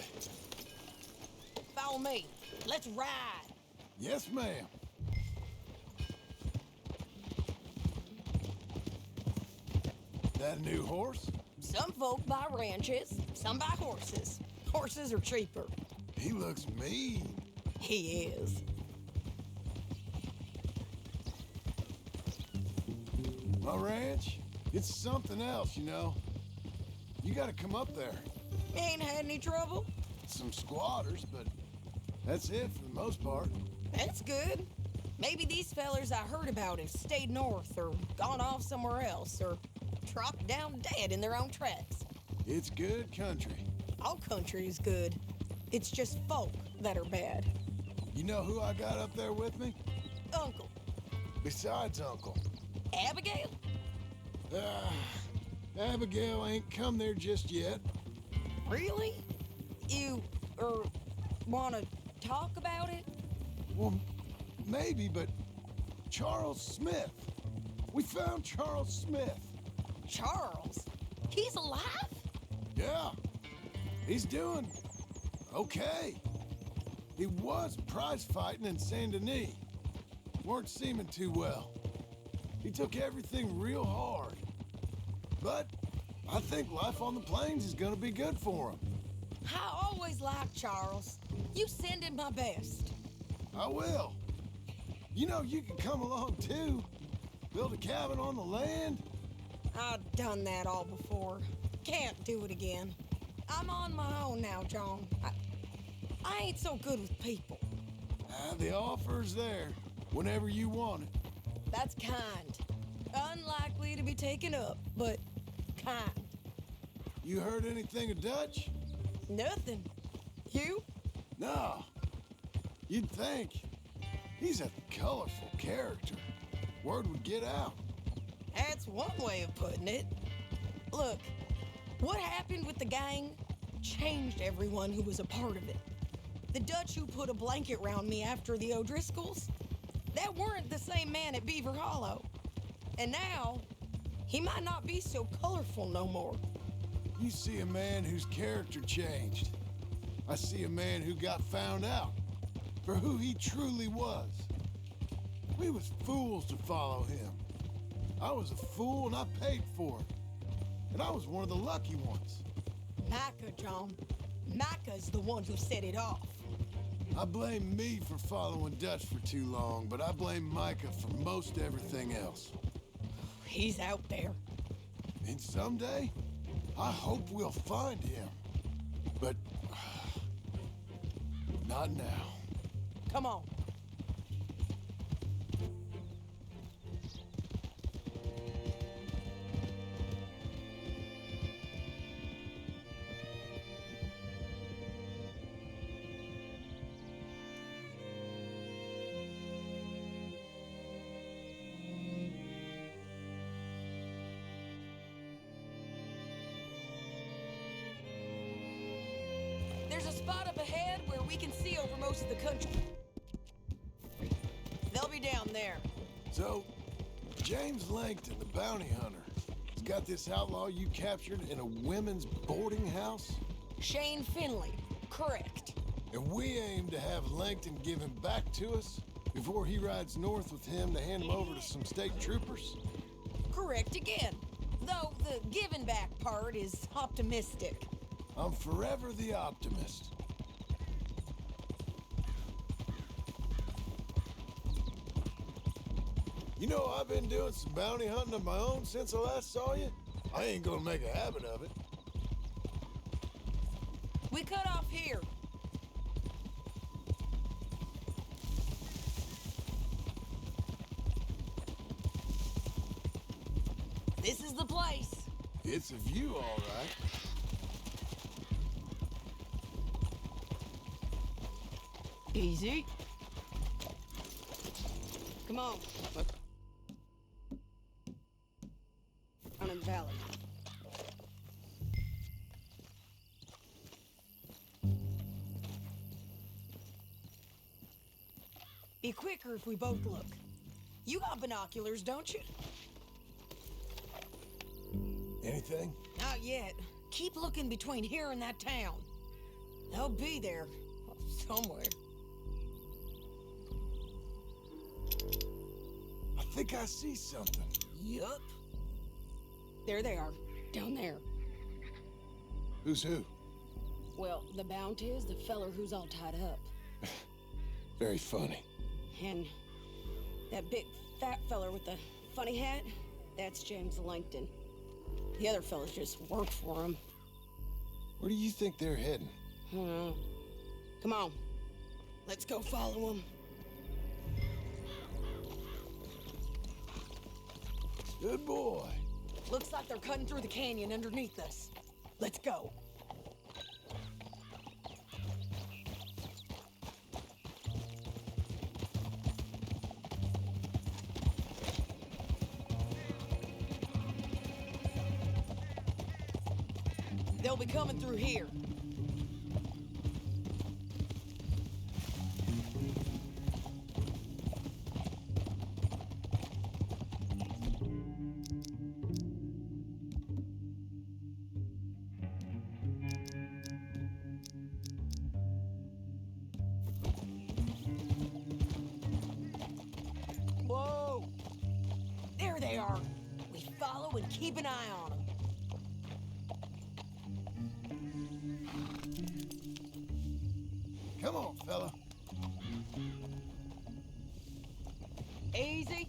Follow me. Let's ride. Yes, ma'am. That a new horse? Some folk buy ranches, some buy horses. Horses are cheaper. He looks mean. He is. My ranch, it's something else, you know. You gotta come up there. Ain't had any trouble? Some squatters, but that's it for the most part. That's good. Maybe these fellers I heard about have stayed north or gone off somewhere else or dropped down dead in their own tracks. It's good country. All country is good. It's just folk that are bad. You know who I got up there with me? Uncle. Besides Uncle. Abigail? Abigail ain't come there just yet. Really? You, wanna talk about it? Well, maybe, but Charles Smith. We found Charles Smith. Charles? He's alive? Yeah. He's doing okay. He was prize fighting in Saint Denis. Weren't seeming too well. He took everything real hard. But I think life on the plains is gonna be good for him. I always liked Charles. You send him my best. I will. You know, you can come along too. Build a cabin on the land. I've done that all before. Can't do it again. I'm on my own now, John. I ain't so good with people. The offer's there whenever you want it. That's kind. Unlikely to be taken up, but kind. You heard anything of Dutch? Nothing. You? No. You'd think. He's a colorful character. Word would get out. That's one way of putting it. Look, what happened with the gang changed everyone who was a part of it. The Dutch who put a blanket round me after the O'Driscolls, that weren't the same man at Beaver Hollow. And now, he might not be so colorful no more. You see a man whose character changed. I see a man who got found out for who he truly was. We was fools to follow him. I was a fool and I paid for it. And I was one of the lucky ones. Micah, John. Micah's the one who set it off. I blame me for following Dutch for too long, but I blame Micah for most everything else. He's out there. And someday, I hope we'll find him. But not now. Come on. There's a spot up ahead where we can see over most of the country. They'll be down there. So, James Langton, the bounty hunter, has got this outlaw you captured in a women's boarding house? Shane Finley, correct. And we aim to have Langton give him back to us before he rides north with him to hand him over to some state troopers? Correct again. Though the giving back part is optimistic. I'm forever the optimist. You know, I've been doing some bounty hunting of my own since I last saw you. I ain't gonna make a habit of it. We cut off here. This is the place. It's a view, all right. Easy. Come on. Down in the valley. Be quicker if we both look. You got binoculars, don't you? Anything? Not yet. Keep looking between here and that town. They'll be there. Somewhere. I think I see something. Yup. There they are, down there. Who's who? Well, the Bounty is the feller who's all tied up. Very funny. And that big fat feller with the funny hat, that's James Langton. The other fellas just work for him. Where do you think they're heading? I don't know. Come on, let's go follow them. Good boy. Looks like they're cutting through the canyon underneath us. Let's go. They'll be coming through here. Whoa! There they are. We follow and keep an eye on them. Come on, fella. Easy.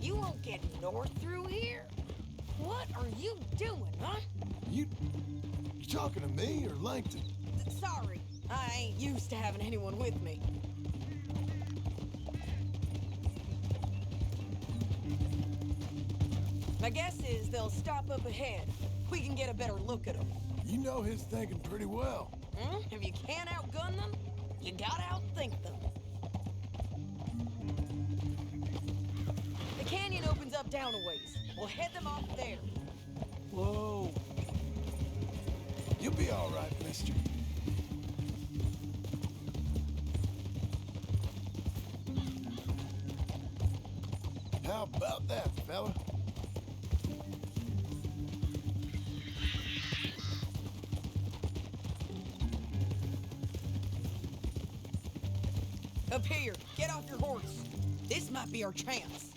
You won't get north through here? What are you doing, huh? You talking to me or Langton? Sorry, I ain't used to having anyone with me. My guess is they'll stop up ahead. We can get a better look at them. You know his thinking pretty well. If you can't outgun them, you gotta outthink them. The canyon opens up down a ways. We'll head them off there. Whoa. You'll be all right, mister. How about that, fella? Up here, get off your horse. This might be our chance.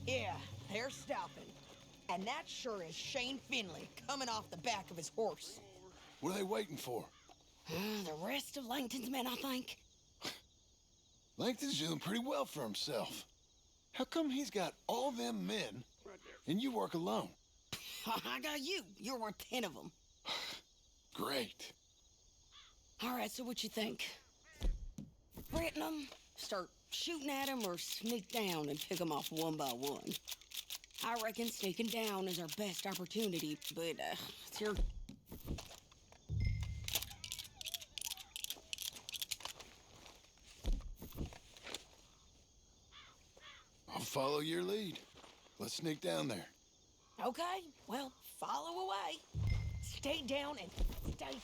Yeah, they're stopping. And that sure is Shane Finley coming off the back of his horse. What are they waiting for? The rest of Langton's men, I think. Langton's doing pretty well for himself. How come he's got all them men and you work alone? I got you. You're worth 10 of them. Great. All right, so what you think? Threaten them, start shooting at them, or sneak down and pick them off one by one? I reckon sneaking down is our best opportunity, but it's your... I'll follow your lead. Let's sneak down there. Okay, well, follow away. Stay down and stay...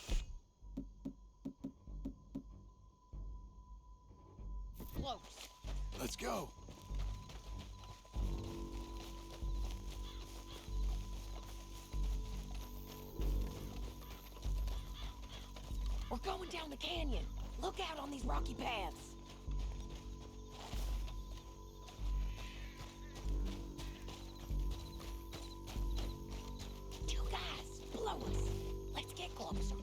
close. Let's go. We're going down the canyon. Look out on these rocky paths. You guys, blow us. Let's get closer.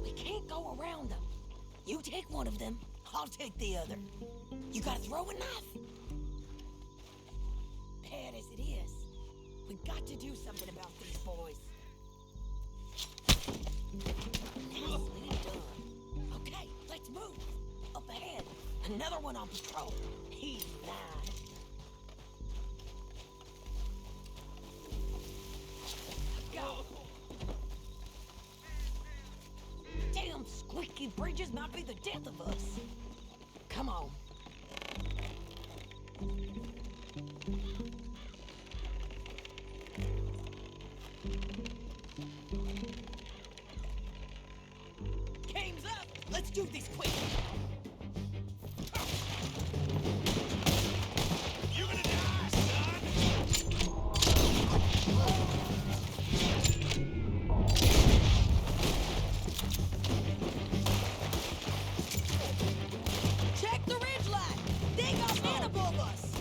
We can't go around them. You take one of them, I'll take the other. You got a throwing knife? Bad as it is, we got to do something about these boys. Nicely done. Okay, let's move. Up ahead, another one on patrol. He's mine. Go. Damn squeaky bridges might be the death of us. Come on. Game's up. Let's do this quick. You're gonna die, son! Check the ridgeline. They got men above us.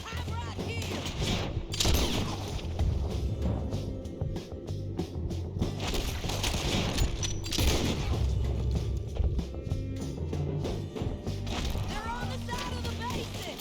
I'm right here. They're on the side of the basin.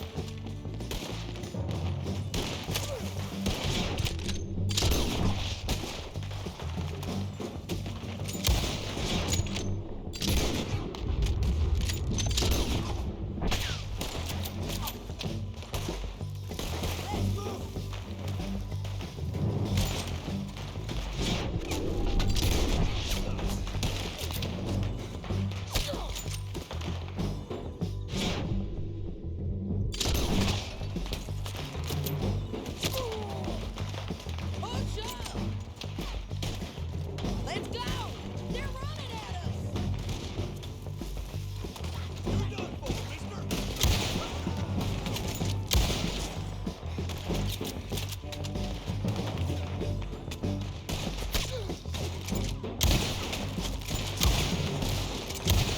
Push up! Let's go! They're running at us! You're done for, mister!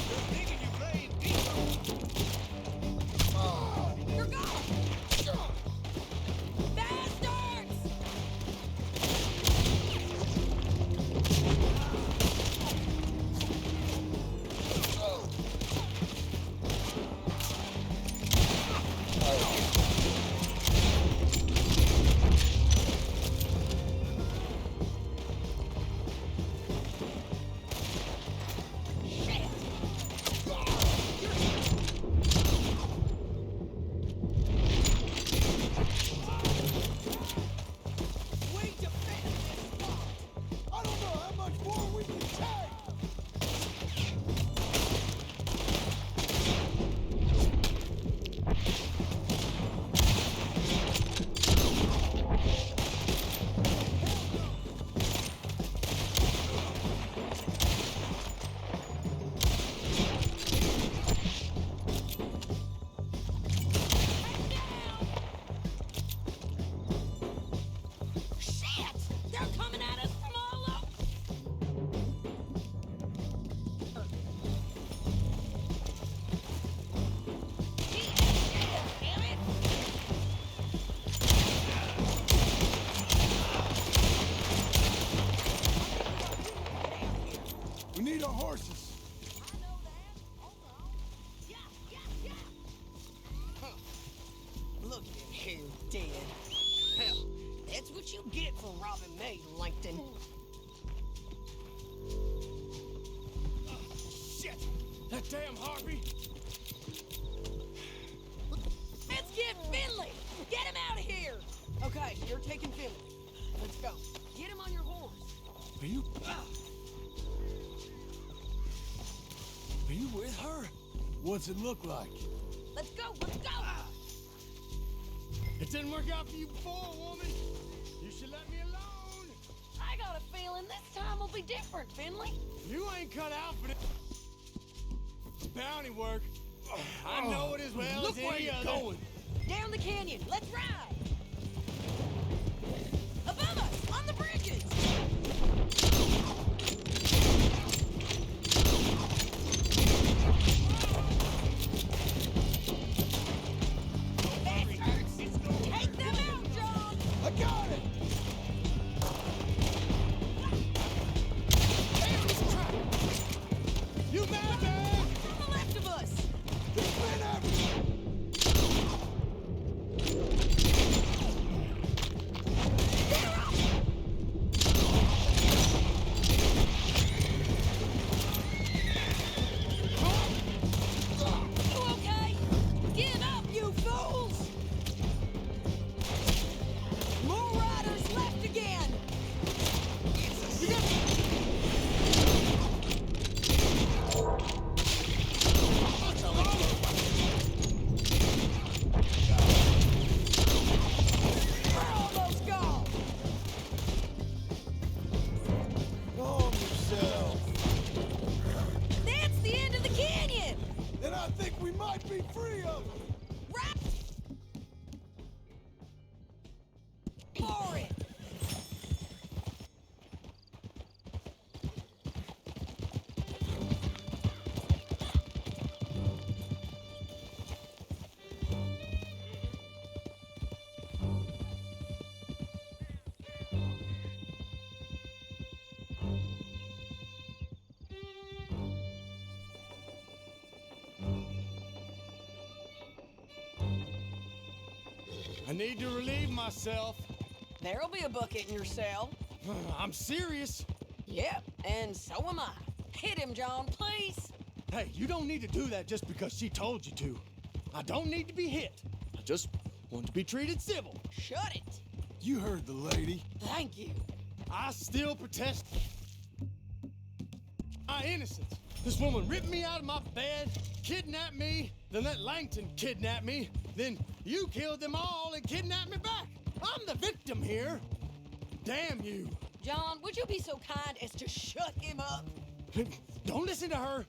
You're thinking you're playing defense. You're gone! Bastards! We defend this spot! I don't know how much more we can take! Shit! They're coming at us from all over! Damn it! We need our horses. I know that. Hold on. Yeah. Look at him dead. Hell, that's what you get for robbing me, Langton. Shit! That damn harpy! Let's get Finley! Get him out of here! Okay, you're taking Finley. Let's go. Get him on your horse. Are you with her? What's it look like? Let's go, let's go! It didn't work out for you before, woman! You should let me alone! I got a feeling this time will be different, Finley. You ain't cut out for this bounty work. I know it as well Look as where any you're other. going. Down the canyon, let's ride! Above us, on the bridges! Bastards! Take them out, John! I got it! You mad, man? On the left of us! There's men after I need to relieve myself. There'll be a bucket in your cell. I'm serious. Yep, and so am I. Hit him, John, please. Hey, you don't need to do that just because she told you to. I don't need to be hit. I just want to be treated civil. Shut it. You heard the lady. Thank you. I still protest my innocence. This woman ripped me out of my bed, kidnapped me, then let Langton kidnap me, then you killed them all and kidnapped me back. I'm the victim here. Damn you. John, would you be so kind as to shut him up? Don't listen to her.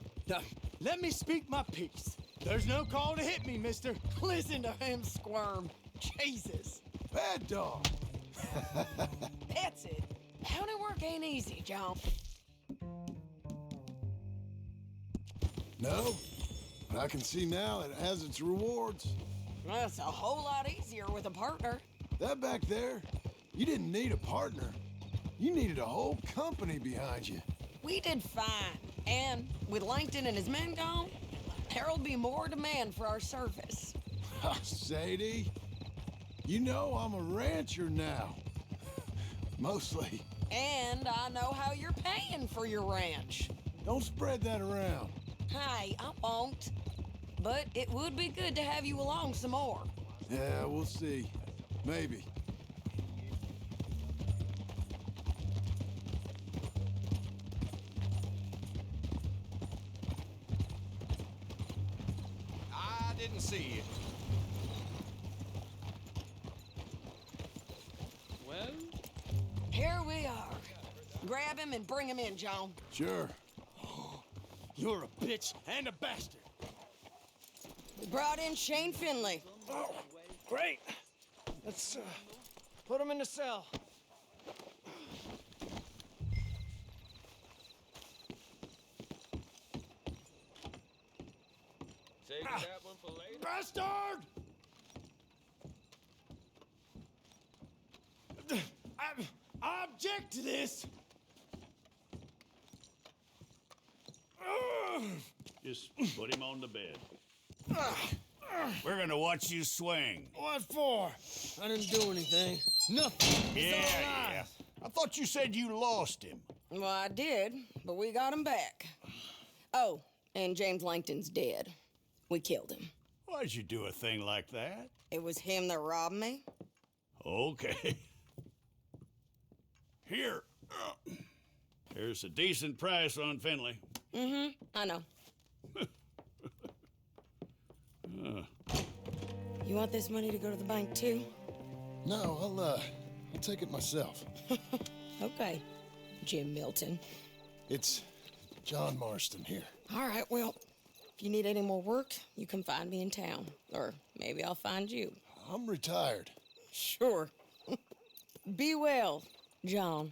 Let me speak my piece. There's no call to hit me, mister. Listen to him squirm. Jesus. Bad dog. That's it. County work ain't easy, John. No, but I can see now it has its rewards. That's a whole lot easier with a partner. That back there, you didn't need a partner. You needed a whole company behind you. We did fine. And with Langton and his men gone, there'll be more demand for our service. Sadie, you know I'm a rancher now. Mostly. And I know how you're paying for your ranch. Don't spread that around. Hey, I won't. But it would be good to have you along some more. Yeah, we'll see. Maybe. I didn't see you. Well? Here we are. Grab him and bring him in, John. Sure. You're a bitch and a bastard. We brought in Shane Finley. Oh, great. Let's put him in the cell. Saving that one for later. Bastard! I object to this. Just put him on the bed. We're gonna watch you swing. What for? I didn't do anything. Nothing. It's all lies. I thought you said you lost him. Well, I did, but we got him back. Oh, and James Langton's dead. We killed him. Why'd you do a thing like that? It was him that robbed me. Okay. Here. Here's a decent price on Finley. Mm-hmm, I know. You want this money to go to the bank, too? No, I'll take it myself. Okay, Jim Milton. It's John Marston here. All right, well, if you need any more work, you can find me in town. Or maybe I'll find you. I'm retired. Sure. Be well, John.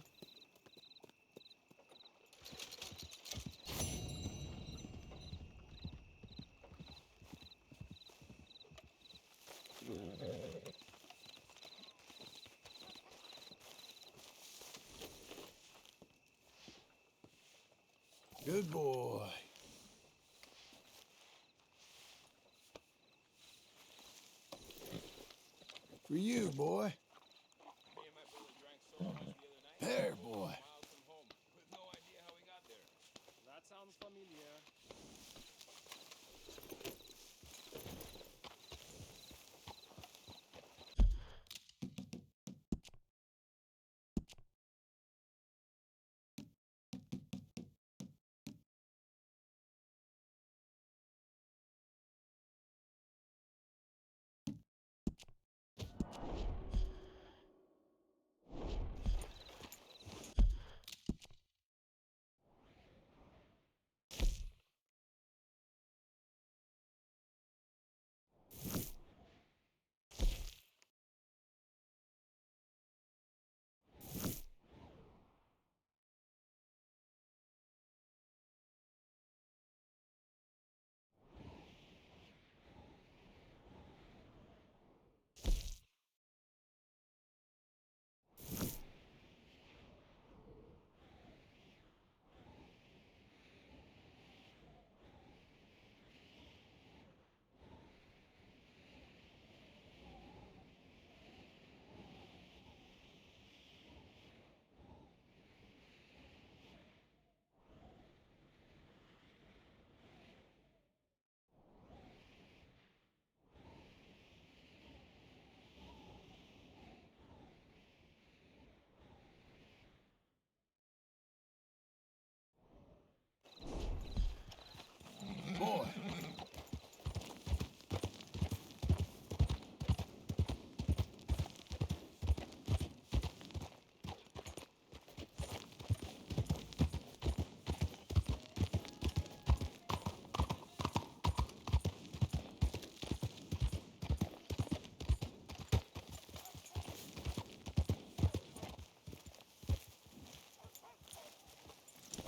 Good boy. For you, boy. There, boy. That sounds familiar.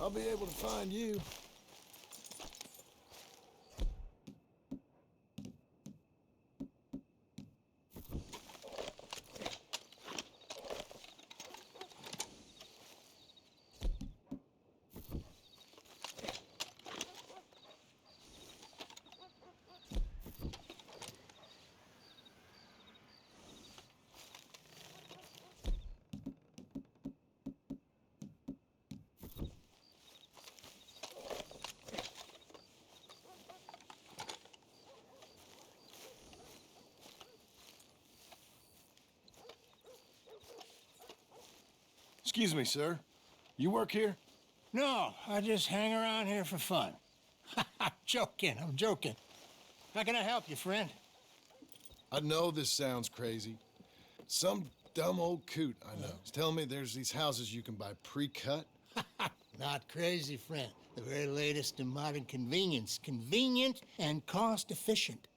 I'll be able to find you. Excuse me, sir. You work here? No, I just hang around here for fun. I'm joking. How can I help you, friend? I know this sounds crazy. Some dumb old coot I know is telling me there's these houses you can buy pre-cut. Not crazy, friend. The very latest in modern convenience. Convenient and cost-efficient.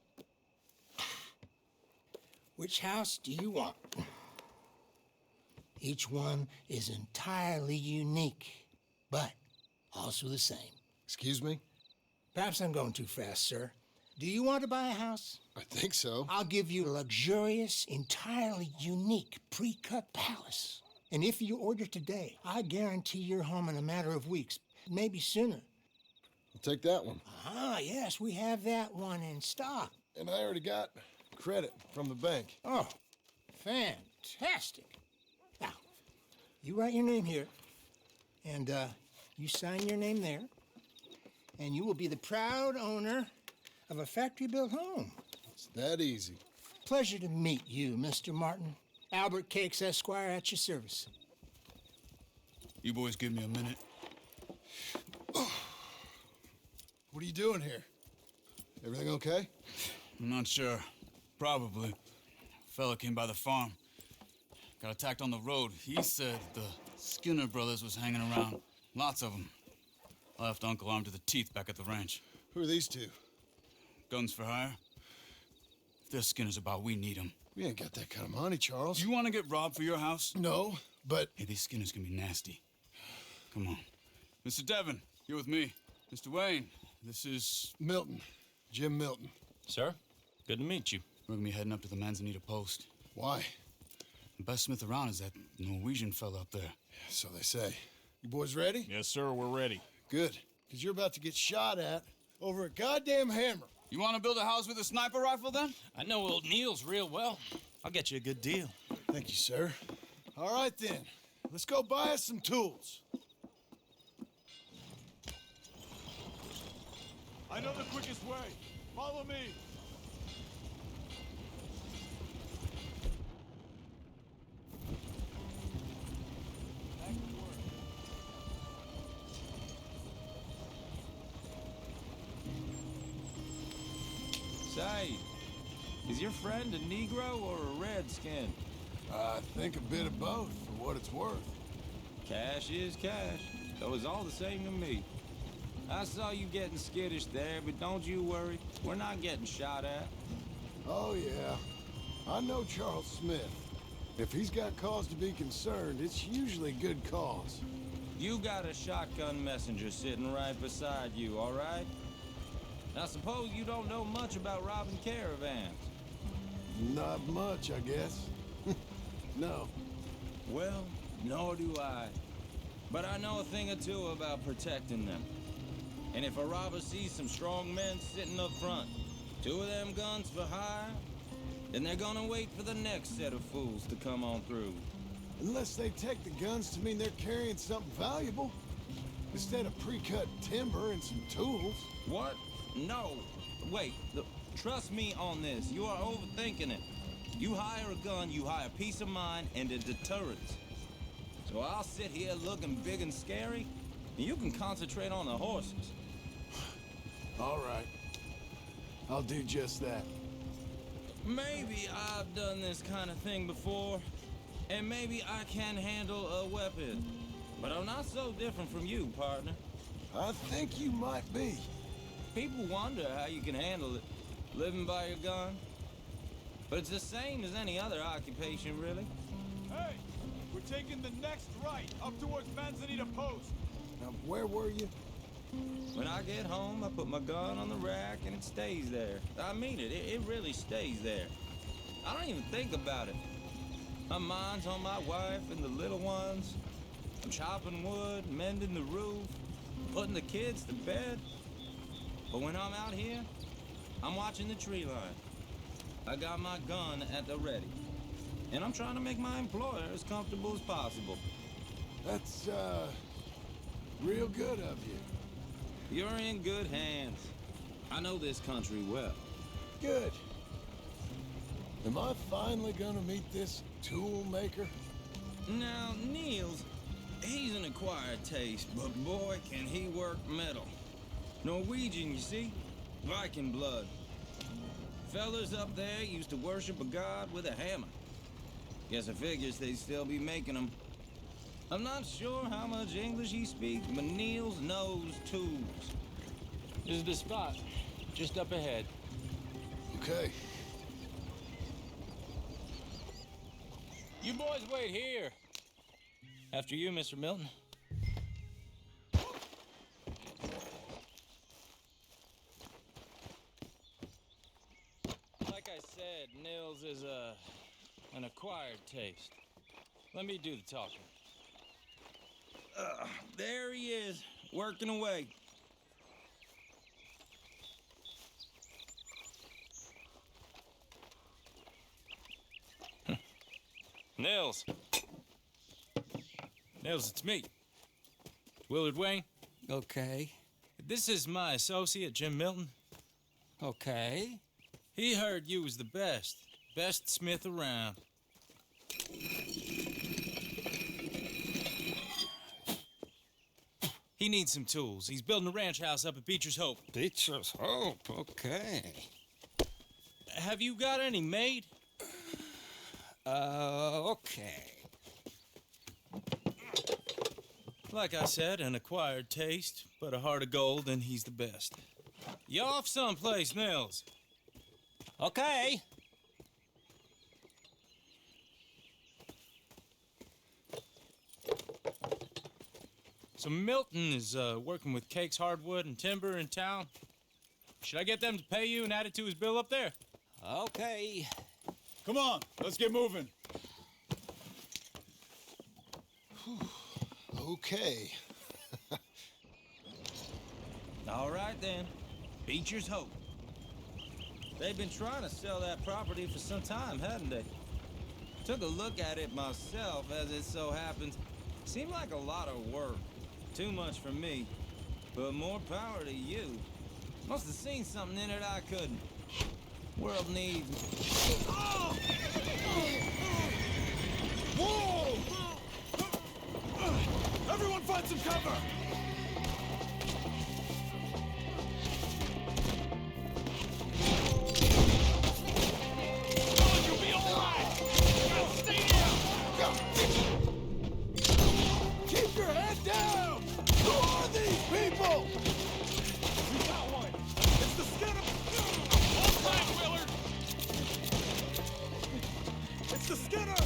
Which house do you want? Each one is entirely unique, but also the same. Excuse me? Perhaps I'm going too fast, sir. Do you want to buy a house? I think so. I'll give you a luxurious, entirely unique pre-cut palace. And if you order today, I guarantee you're home in a matter of weeks, maybe sooner. I'll take that one. Ah, yes, we have that one in stock. And I already got credit from the bank. Oh, fantastic. Now, you write your name here, and you sign your name there, and you will be the proud owner of a factory-built home. It's that easy. Pleasure to meet you, Mr. Martin. Albert Cakes, Esquire, at your service. You boys give me a minute. What are you doing here? Everything okay? I'm not sure. Probably. Fella came by the farm. Got attacked on the road. He said the Skinner brothers was hanging around. Lots of them. I left Uncle armed to the teeth back at the ranch. Who are these two? Guns for hire. If they're Skinner's about, we need them. We ain't got that kind of money, Charles. You want to get robbed for your house? No, but... Hey, these Skinners can be nasty. Come on. Mr. Devon, you're with me. Mr. Wayne, this is... Milton. Jim Milton. Sir, good to meet you. We're gonna be heading up to the Manzanita post. Why? The best smith around is that Norwegian fella up there. Yeah, so they say. You boys ready? Yes, sir, we're ready. Good, because you're about to get shot at over a goddamn hammer. You want to build a house with a sniper rifle, then? I know old Neil's real well. I'll get you a good deal. Thank you, sir. All right, then. Let's go buy us some tools. I know the quickest way. Follow me. Say, is your friend a Negro or a Redskin? I think a bit of both, for what it's worth. Cash is cash, so it's all the same to me. I saw you getting skittish there, but don't you worry. We're not getting shot at. Oh, yeah. I know Charles Smith. If he's got cause to be concerned, it's usually good cause. You got a shotgun messenger sitting right beside you, all right? Now, suppose you don't know much about robbing caravans. Not much, I guess. No. Well, nor do I. But I know a thing or two about protecting them. And if a robber sees some strong men sitting up front, 2 of them guns for hire, then they're gonna wait for the next set of fools to come on through. Unless they take the guns to mean they're carrying something valuable. Instead of pre-cut timber and some tools. What? No. Wait, trust me on this. You are overthinking it. You hire a gun, you hire peace of mind and a deterrent. So I'll sit here looking big and scary, and you can concentrate on the horses. All right. I'll do just that. Maybe I've done this kind of thing before, and maybe I can handle a weapon. But I'm not so different from you, partner. I think you might be. People wonder how you can handle it, living by your gun. But it's the same as any other occupation, really. Hey, we're taking the next right up towards Manzanita Post. Now, where were you? When I get home, I put my gun on the rack and it stays there. I mean it. It really stays there. I don't even think about it. My mind's on my wife and the little ones. I'm chopping wood, mending the roof, putting the kids to bed. But when I'm out here, I'm watching the tree line. I got my gun at the ready. And I'm trying to make my employer as comfortable as possible. That's, real good of you. You're in good hands. I know this country well. Good. Am I finally gonna meet this tool maker? Now, Niels, he's an acquired taste, but boy, can he work metal. Norwegian, you see? Viking blood. Fellas up there used to worship a god with a hammer. Guess I figures they'd still be making them. I'm not sure how much English he speaks, but Niels knows tools. This is the spot, just up ahead. Okay. You boys wait here. After you, Mr. Milton. Like I said, Nils is an acquired taste. Let me do the talking. There he is, working away. Nils. Nils, it's me. Willard Wayne. Okay. This is my associate, Jim Milton. Okay. He heard you was the best smith around. He needs some tools. He's building a ranch house up at Beecher's Hope. Beecher's Hope, okay. Have you got any made? Okay. Like I said, an acquired taste, but a heart of gold, and he's the best. You off someplace, Nils? Okay. So Milton is working with Cake's Hardwood and Timber in town. Should I get them to pay you and add it to his bill up there? Okay. Come on, let's get moving. Okay. All right, then. Beecher's Hope. They've been trying to sell that property for some time, hadn't they? Took a look at it myself, as it so happens. Seemed like a lot of work. Too much for me. But more power to you. Must have seen something in it I couldn't. World needs... Whoa! Everyone find some cover! You'll be all right! Now stay down! Keep your head down! Who are these people? We got one! It's the Skinner! Hold tight, Willard! It's the Skinner!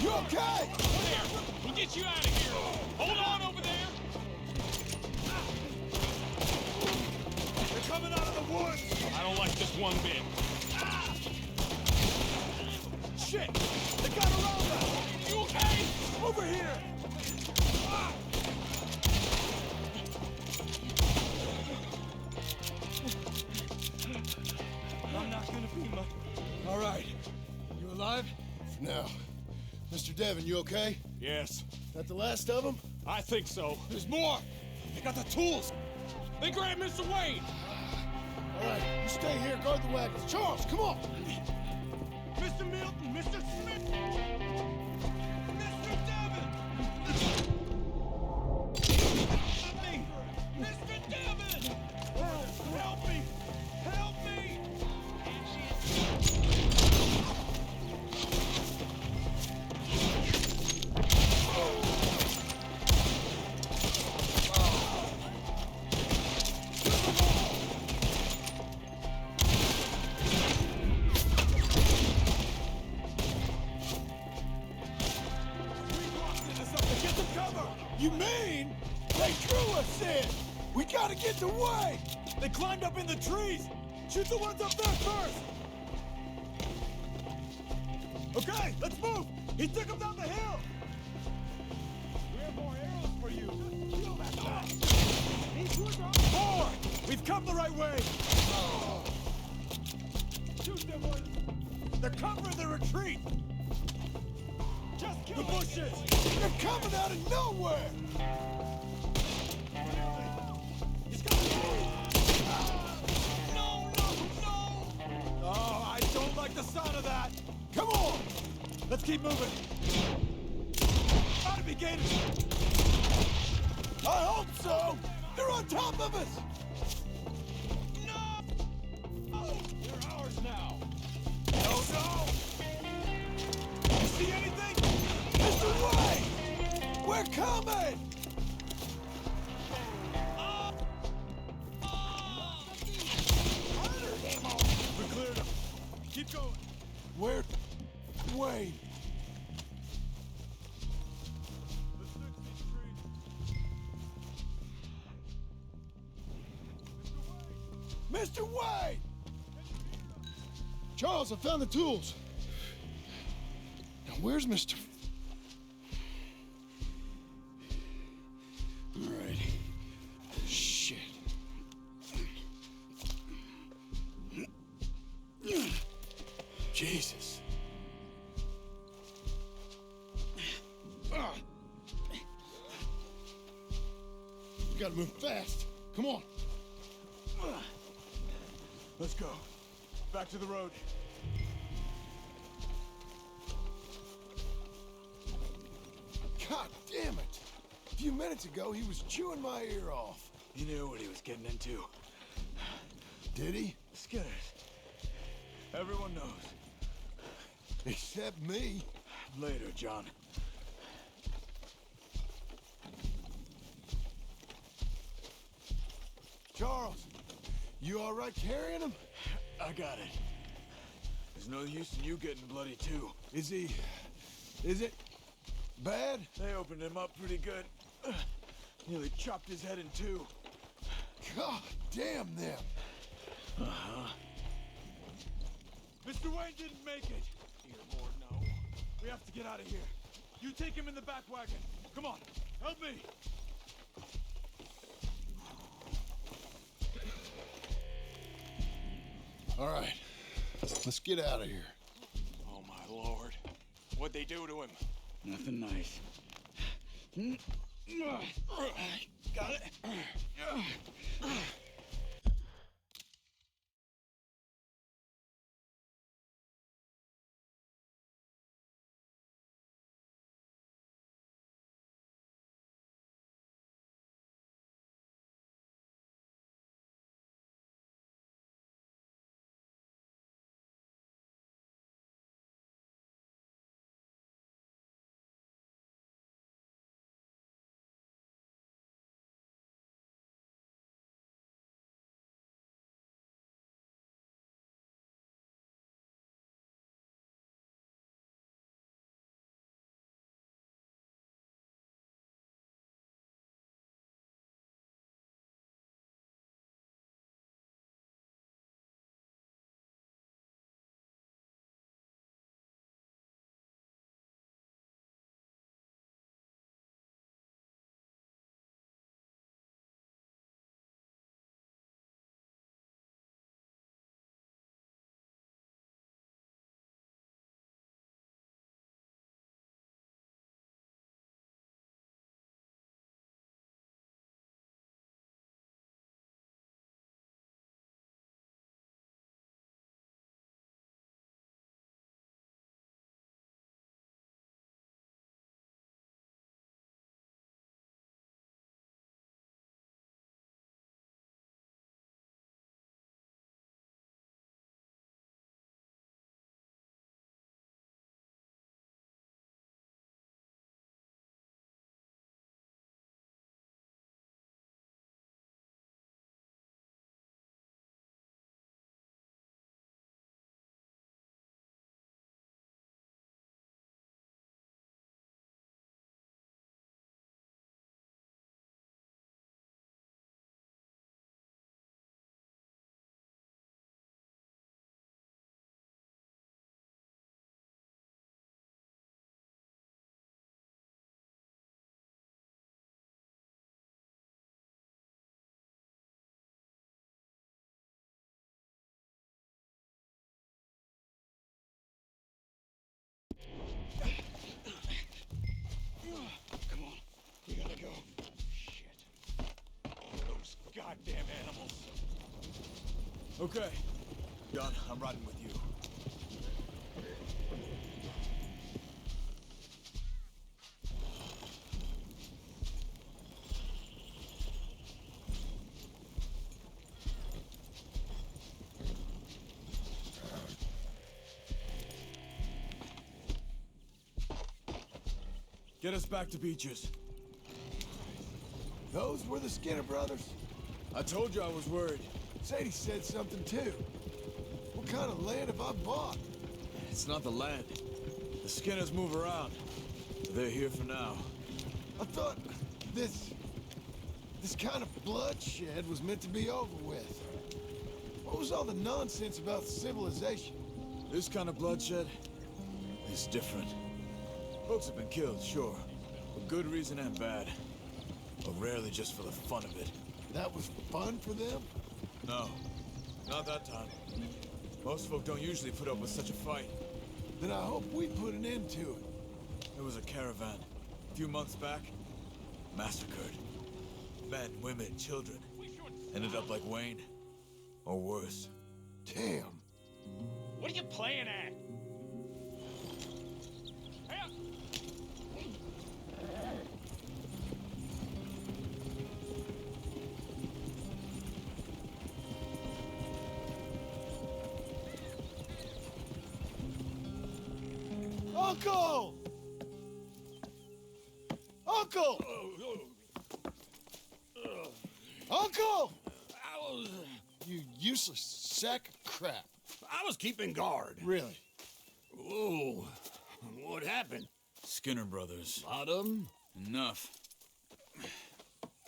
You okay? There! We'll get you out of here! Hold on over there! They're coming out of the woods! I don't like this one bit. Shit! They got around us! You okay? Over here! I'm not gonna be my... All right. You alive? For now. Mr. Devon, you okay? Yes. That the last of them? I think so. There's more! They got the tools! They grabbed Mr. Wayne! All right, you stay here, guard the wagons. Charles, come on! Mr. Milton! Mr. Smith! Mr. Devon! Help me! Mr. Devon! Help me! Help me! Get some cover! You mean? They drew us in! We gotta get away! They climbed up in the trees! Shoot the ones up there first! Okay, let's move! He took them down the hill! We have more arrows for you! Kill that guy! More! We've come the right way! Shoot them one! They're covering the retreat! Just kill the bushes! They're coming out of nowhere! He's got No! Oh, I don't like the sound of that! Come on! Let's keep moving! Gotta be gators! I hope so! They're on top of us! No! Oh, they're ours now! No! You see anything? Mr. White! We're coming! We cleared them. Keep going. Where? Wait. Mr. White! Charles, I found the tools. Now, where's Mr. All right. Shit. Jesus. You gotta move fast. Come on. Let's go. Back to the road. God damn it. A few minutes ago, he was chewing my ear off. He knew what he was getting into. Did he? Skinners. Everyone knows. Except me. Later, John. Charles, you all right carrying him? I got it. There's no use in you getting bloody too. Is it bad? They opened him up pretty good. Nearly chopped his head in two. God damn them. Uh-huh. Mr. Wayne didn't make it. Dear Lord, no. We have to get out of here. You take him in the back wagon. Come on, help me. All right, let's get out of here. Oh, my Lord. What'd they do to him? Nothing nice. Got it. goddamn animals. Okay. John, I'm riding with you. Get us back to Beaches. Those were the Skinner brothers? I told you I was worried. Sadie said something too. What kind of land have I bought? It's not the land. The Skinners move around. They're here for now. I thought this kind of bloodshed was meant to be over with. What was all the nonsense about civilization? This kind of bloodshed is different. Folks have been killed, sure. For good reason and bad. But rarely just for the fun of it. That was fun for them? No, not that time. Most folk don't usually put up with such a fight. Then I hope we put an end to it. There was a caravan, a few months back, massacred. Men, women, children. Ended up like Wayne, or worse. Damn. What are you playing at? Uncle! Uncle! Uncle! You useless sack of crap. I was keeping guard. Really? Whoa. What happened? Skinner brothers. Lot of them? Enough.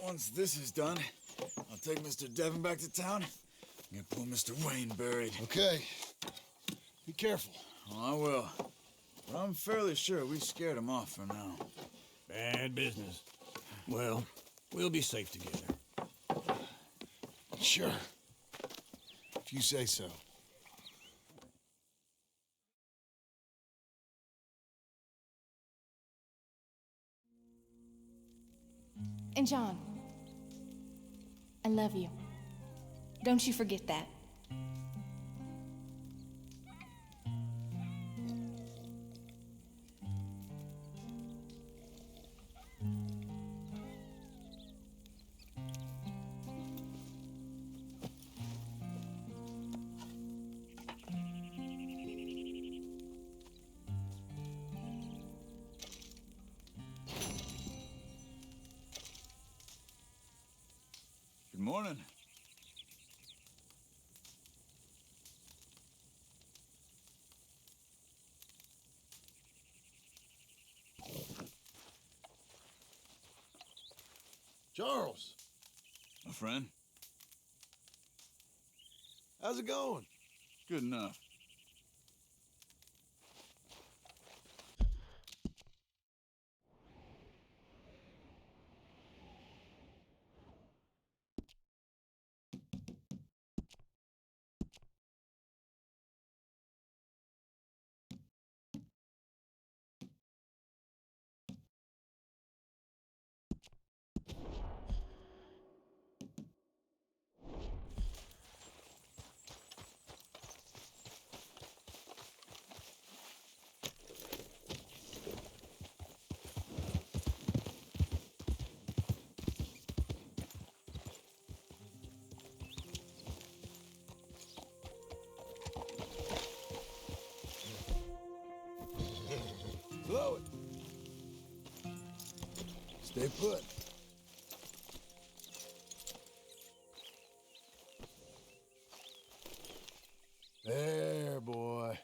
Once this is done, I'll take Mr. Devon back to town and get poor Mr. Wayne buried. Okay. Be careful. Oh, I will. But I'm fairly sure we scared him off for now. Bad business. Well, we'll be safe together. Sure. If you say so. And John, I love you. Don't you forget that. Good morning. Charles, My friend? how's it going? Good enough. Blow it. Stay put. There, boy.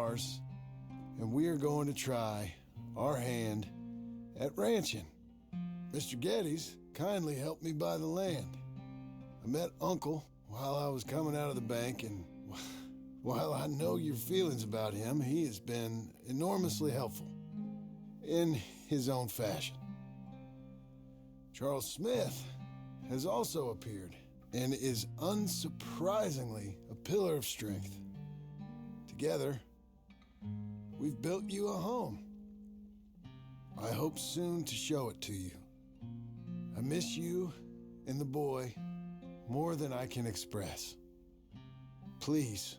ours, and we are going to try our hand at ranching. Mr. Geddes kindly helped me buy the land. I met Uncle while I was coming out of the bank, and while I know your feelings about him, he has been enormously helpful in his own fashion. Charles Smith has also appeared and is unsurprisingly a pillar of strength. Together, we've built you a home. I hope soon to show it to you. I miss you and the boy more than I can express. Please,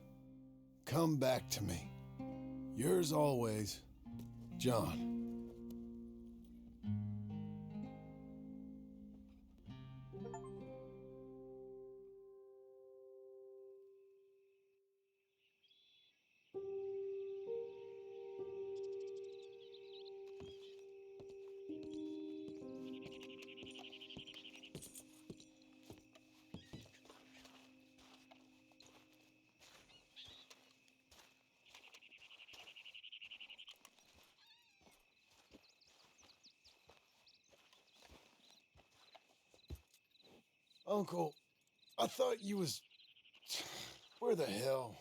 come back to me. Yours always, John. Uncle, I thought you was... Where the hell?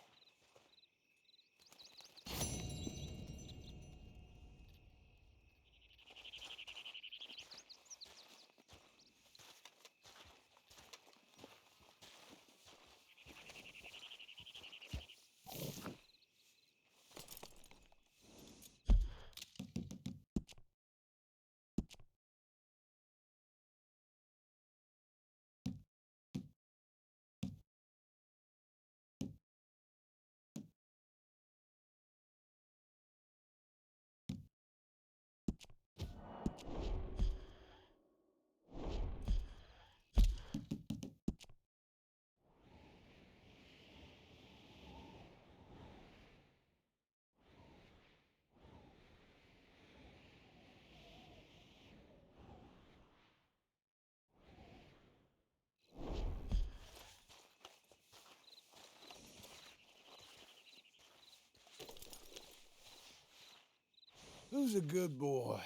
Who's a good boy?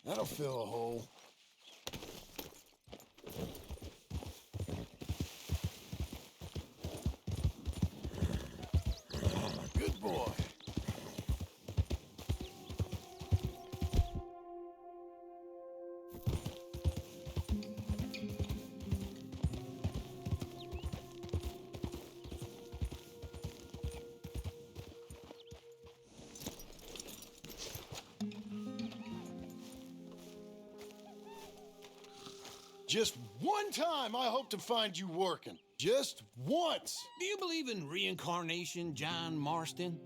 That'll fill a hole. Good boy. Just one time I hope to find you working. Just once. Do you believe in reincarnation, John Marston?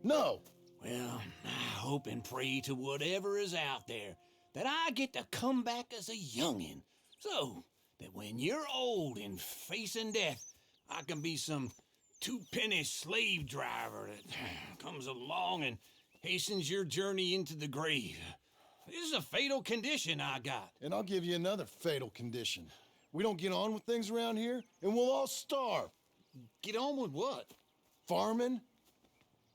No. Well, I hope and pray to whatever is out there that I get to come back as a youngin', so that when you're old and facing death, I can be some two-penny slave driver that comes along and hastens your journey into the grave. This is a fatal condition I got. And I'll give you another fatal condition. We don't get on with things around here, and we'll all starve. Get on with what? Farming,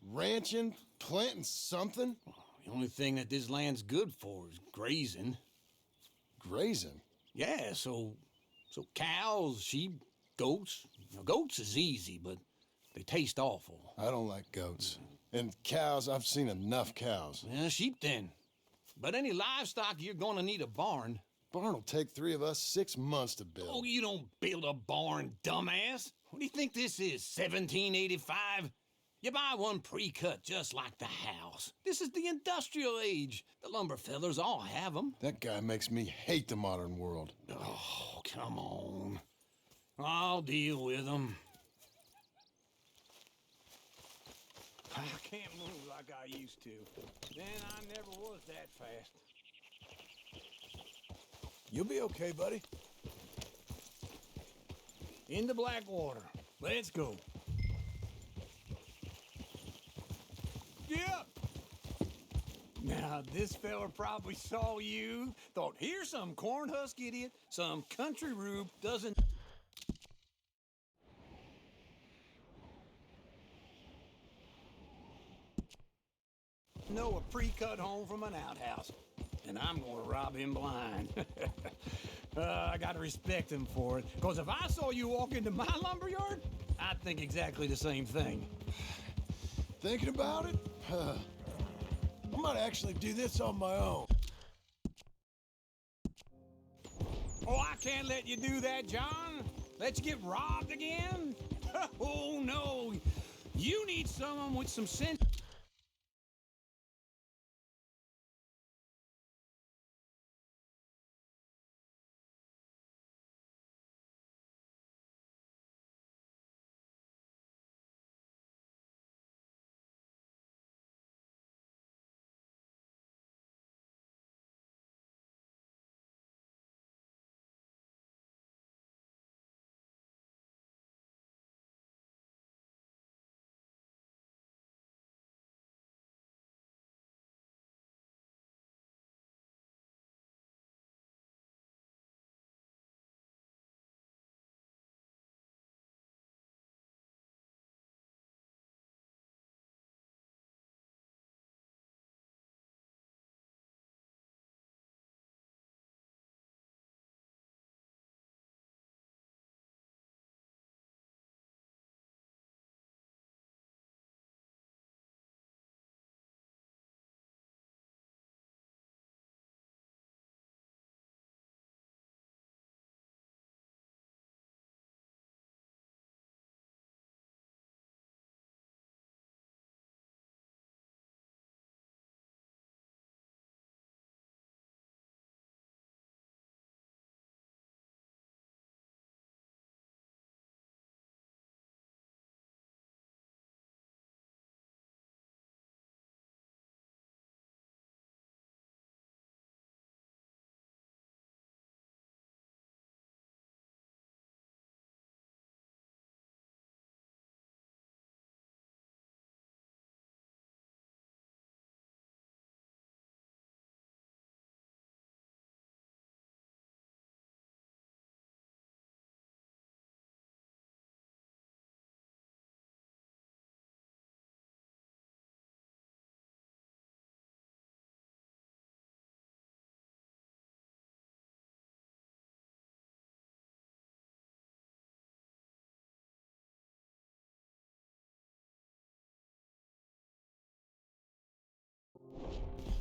ranching, planting something. The only thing that this land's good for is grazing. Grazing? Yeah, so cows, sheep, goats. Now, goats is easy, but they taste awful. I don't like goats. And cows, I've seen enough cows. Yeah, sheep then. But any livestock, you're gonna need a barn. Barn will take 3 of us 6 months to build. Oh, you don't build a barn, dumbass. What do you think this is, 1785? You buy one pre-cut just like the house. This is the industrial age. The lumber fellers all have them. That guy makes me hate the modern world. Oh, come on. I'll deal with them. I can't move like I used to. Then I never was that fast. You'll be okay, buddy. In the Blackwater. Let's go. Yep. Now, this fella probably saw you, thought, here's some cornhusk idiot, some country rube doesn't... know a pre-cut home from an outhouse, and I'm gonna rob him blind. I gotta respect him for it, because if I saw you walk into my lumberyard, I'd think exactly the same thing. Thinking about it? I might actually do this on my own. Oh, I can't let you do that, John. Let you get robbed again? Oh, no. You need someone with some sense.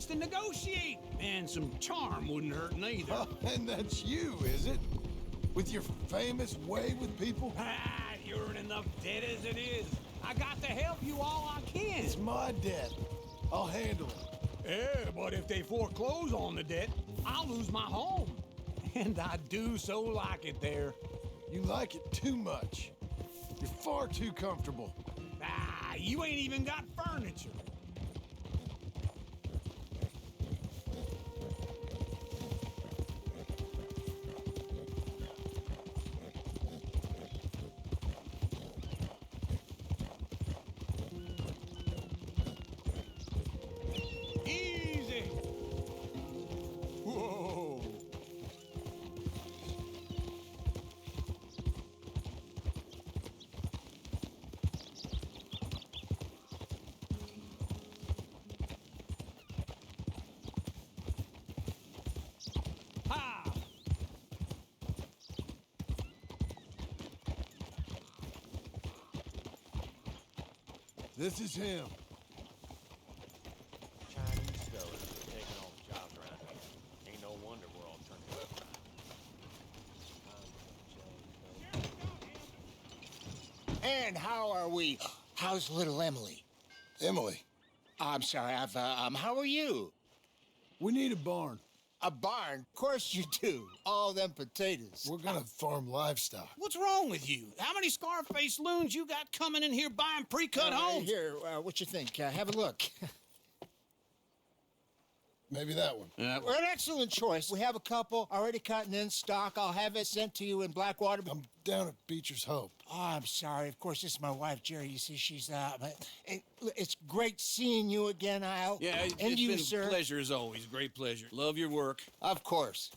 To negotiate, and some charm wouldn't hurt neither. Oh, and that's you, is it? With your famous way with people? Ah, you're in enough debt as it is. I got to help you all I can. It's my debt. I'll handle it. Yeah, but if they foreclose on the debt, I'll lose my home. And I do so like it there. You like it too much. You're far too comfortable. Ah, you ain't even got furniture. Easy. Whoa. Ha! This is him. Chinese fellas taking all the jobs around here. Ain't no wonder we're all turning up. And how are we? How's little Emily? Emily. I'm sorry, how are you? We need a barn. A barn? Of course you do. All them potatoes. We're gonna farm livestock. What's wrong with you? How many Scarface loons you got coming in here buying pre-cut homes? Here, what you think? Have a look. Maybe that one. We're an excellent choice. We have a couple already cutting in stock. I'll have it sent to you in Blackwater. I'm down at Beecher's Hope. Oh, I'm sorry. Of course, this is my wife, Jerry. You see, she's but it's great seeing you again, Al. Yeah, and it's you, been sir. a pleasure as always. Great pleasure. Love your work. Of course.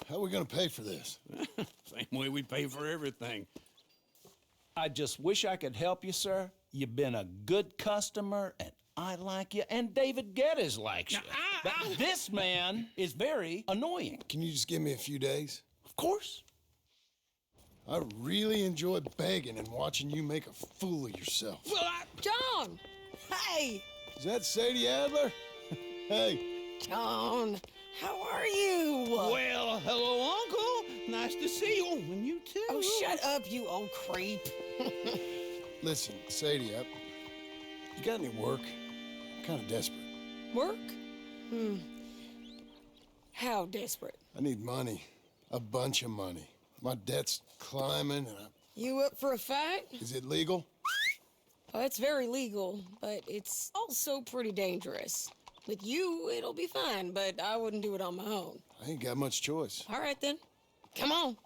How are we gonna pay for this? Same way we pay for everything. I just wish I could help you, sir. You've been a good customer, and I like you, and David Geddes likes you. But this man is very annoying. Can you just give me a few days? Of course. I really enjoy begging and watching you make a fool of yourself. Well, John! Hey! Is that Sadie Adler? Hey. John, how are you? Well, hello, Uncle. Nice to see you. And you too. Oh, shut up, you old creep. Listen, Sadie, you got any work? I'm kind of desperate. Work? How desperate? I need money. A bunch of money. My debt's climbing, and You up for a fight? Is it legal? Oh, it's very legal, but it's also pretty dangerous. With you, it'll be fine, but I wouldn't do it on my own. I ain't got much choice. All right, then. Come on.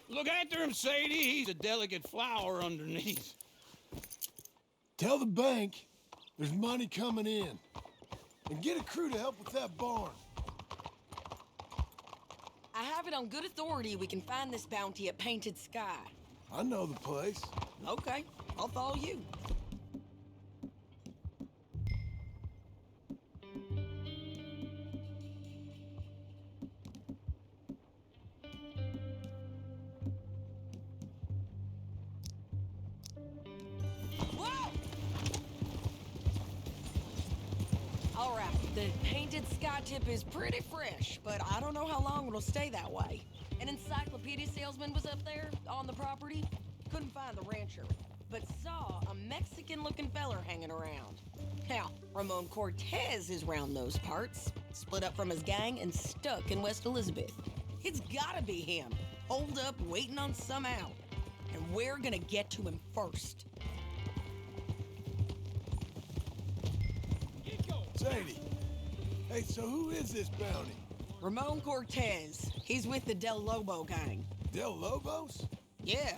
Look after him, Sadie. He's a delicate flower underneath. Tell the bank there's money coming in. And get a crew to help with that barn. I have it on good authority we can find this bounty at Painted Sky. I know the place. Okay, I'll follow you. All right, the Painted Sky tip is pretty fresh, but I don't know how long it'll stay that way. An encyclopedia salesman was up there on the property. Couldn't find the rancher, but saw a Mexican-looking feller hanging around. Now, Ramon Cortez is round those parts, split up from his gang and stuck in West Elizabeth. It's gotta be him, holed up waiting on some out. And we're gonna get to him first. Sadie, hey, so who is this bounty? Ramon Cortez. He's with the Del Lobo gang. Del Lobos? Yeah.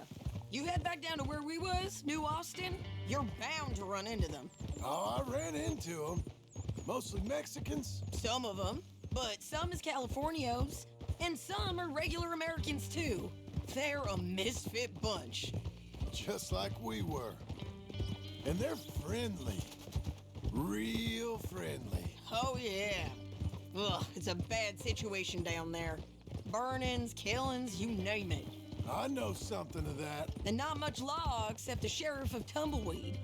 You head back down to where we was, New Austin, you're bound to run into them. Oh, I ran into them. Mostly Mexicans? Some of them, but some is Californios, and some are regular Americans too. They're a misfit bunch. Just like we were. And they're friendly. Real friendly. Oh, yeah. Ugh, it's a bad situation down there. Burnings, killings, you name it. I know something of that. And not much law except the sheriff of Tumbleweed.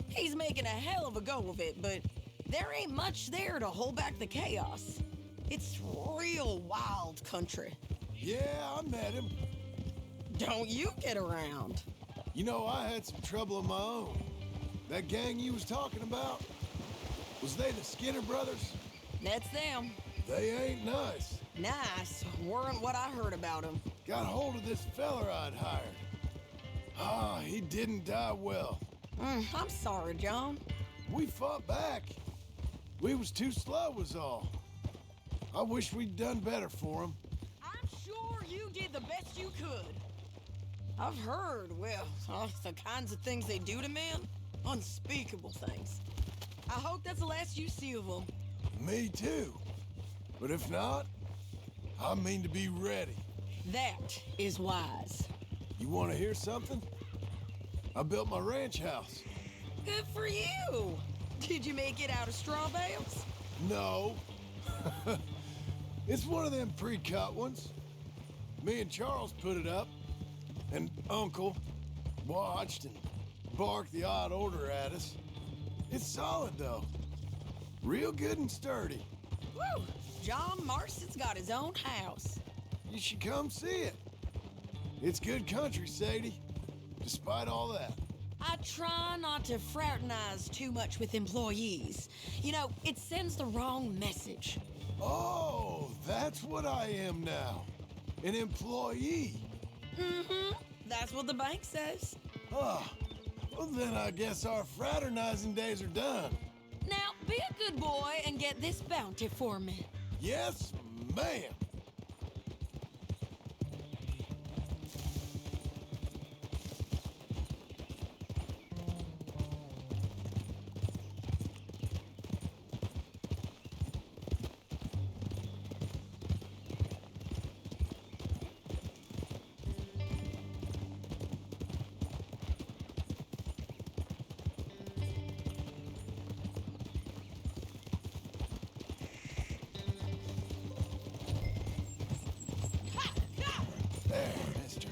He's making a hell of a go of it, but there ain't much there to hold back the chaos. It's real wild country. Yeah, I met him. Don't you get around. You know, I had some trouble of my own. That gang you was talking about, was they the Skinner brothers? That's them. They ain't nice. Nice weren't what I heard about them. Got hold of this feller I'd hired. Ah, he didn't die well. I'm sorry, John. We fought back. We was too slow was all. I wish we'd done better for him. I'm sure you did the best you could. I've heard, well, the kinds of things they do to men. Unspeakable things. I hope that's the last you see of them. Me too. But if not, I mean to be ready. That is wise. You want to hear something? I built my ranch house. Good for you. Did you make it out of straw bales? No. It's one of them pre-cut ones. Me and Charles put it up, and Uncle watched and barked the odd order at us. It's solid, though. Real good and sturdy. Woo! John Marston's got his own house. You should come see it. It's good country, Sadie, despite all that. I try not to fraternize too much with employees. You know, it sends the wrong message. Oh, that's what I am now. An employee. Mm-hmm. That's what the bank says. Oh, well then I guess our fraternizing days are done. Now, be a good boy and get this bounty for me. Yes, ma'am. There, mister.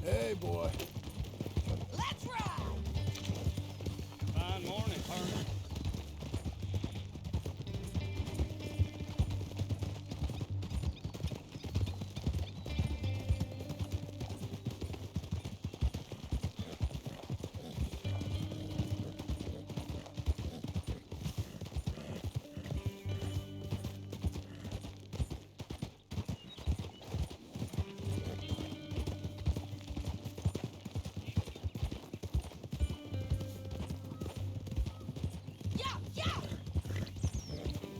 Hey, boy. Let's ride! Fine morning, partner.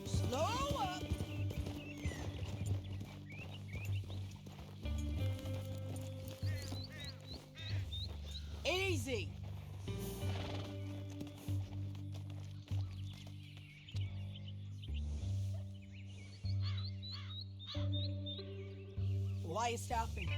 Slow up! Easy! Why are you stopping?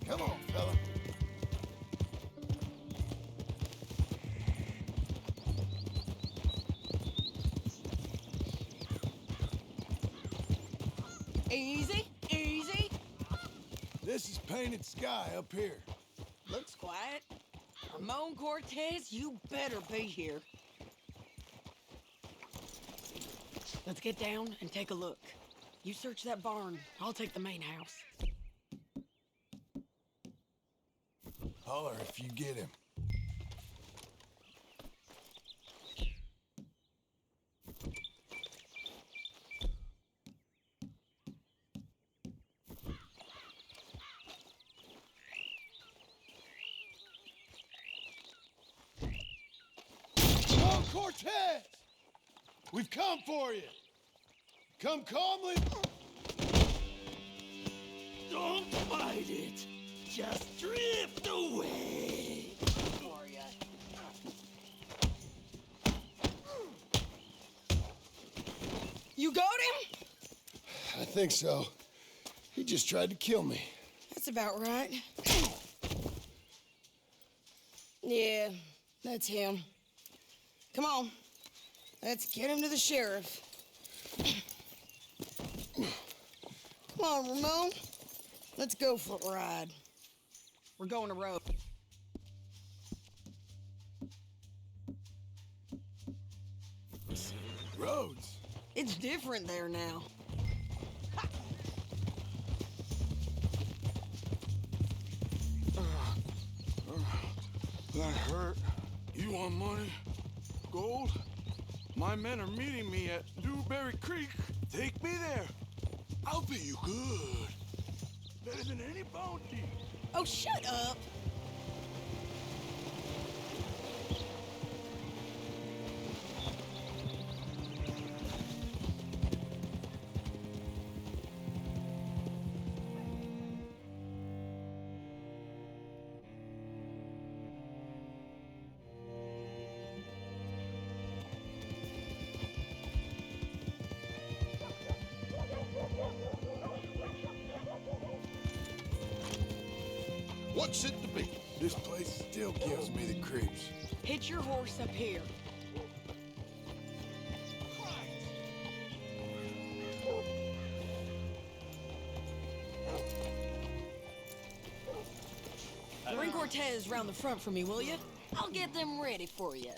Come on, fella. Easy, easy. This is painted sky up here. Looks quiet. Ramon Cortez, you better be here. Let's get down and take a look. You search that barn. I'll take the main house. Holler if you get him. Oh, Cortez! We've come for you. Come calmly. Don't fight it. Just drift away. You got him? I think so. He just tried to kill me. That's about right. Yeah, that's him. Come on. Let's get him to the sheriff. Come on, Ramon. Let's go for a ride. We're going to road. Roads? It's different there now. That hurt. You want money? Gold? My men are meeting me at Newberry Creek. Take me there. I'll pay you good. Better than any bounty. Oh, shut up. What's it to be? This place still gives me the creeps. Hitch your horse up here. Bring Cortez round the front for me, will you? I'll get them ready for you.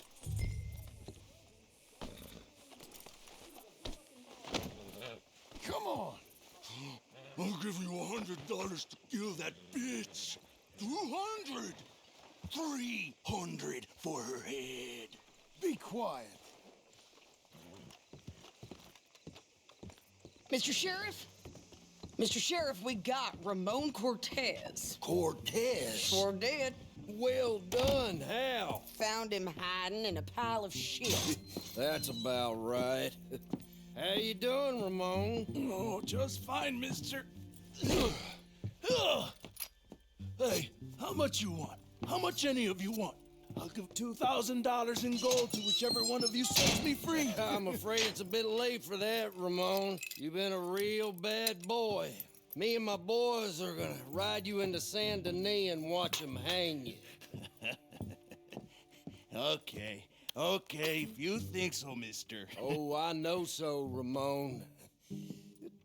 give you $100 to kill that bitch. 200. 300 for her head. Be quiet. Mr. Sheriff? Mr. Sheriff, we got Ramon Cortez. Cortez? Sure did. Well done. How? Found him hiding in a pile of shit. That's about right. How you doing, Ramon? Oh, just fine, mister. Hey, how much you want? How much any of you want? I'll give $2,000 in gold to whichever one of you sets me free. I'm afraid it's a bit late for that, Ramon. You've been a real bad boy. Me and my boys are gonna ride you into Saint Denis and watch them hang you. Okay, if you think so, mister. Oh, I know so, Ramon.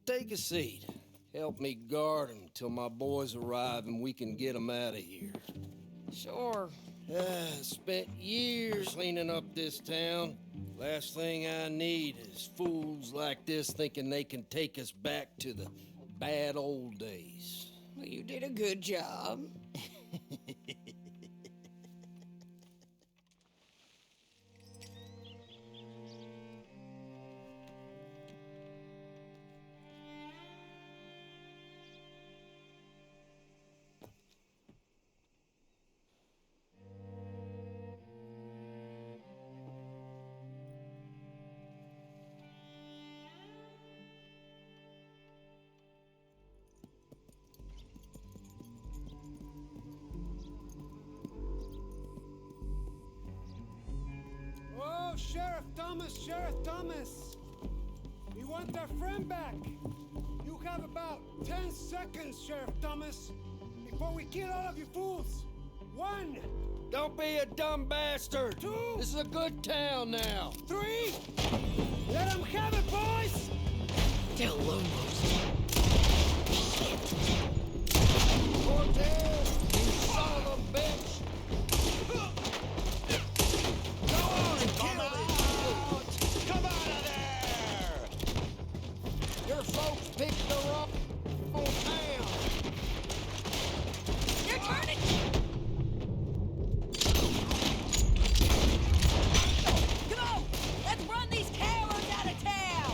Take a seat. Help me guard them till my boys arrive and we can get them out of here. Sure. Spent years cleaning up this town. Last thing I need is fools like this thinking they can take us back to the bad old days. Well, you did a good job. Oh, Sheriff Thomas! We want our friend back. You have about 10 seconds, Sheriff Thomas, before we kill all of you fools. 1. Don't be a dumb bastard. 2. This is a good town now. 3. Let them have it, boys! Tell Lomos. Cortez, you son of a bitch! Your folks picked the wrong town. You're turning! Come on! Let's run these cowards out of town!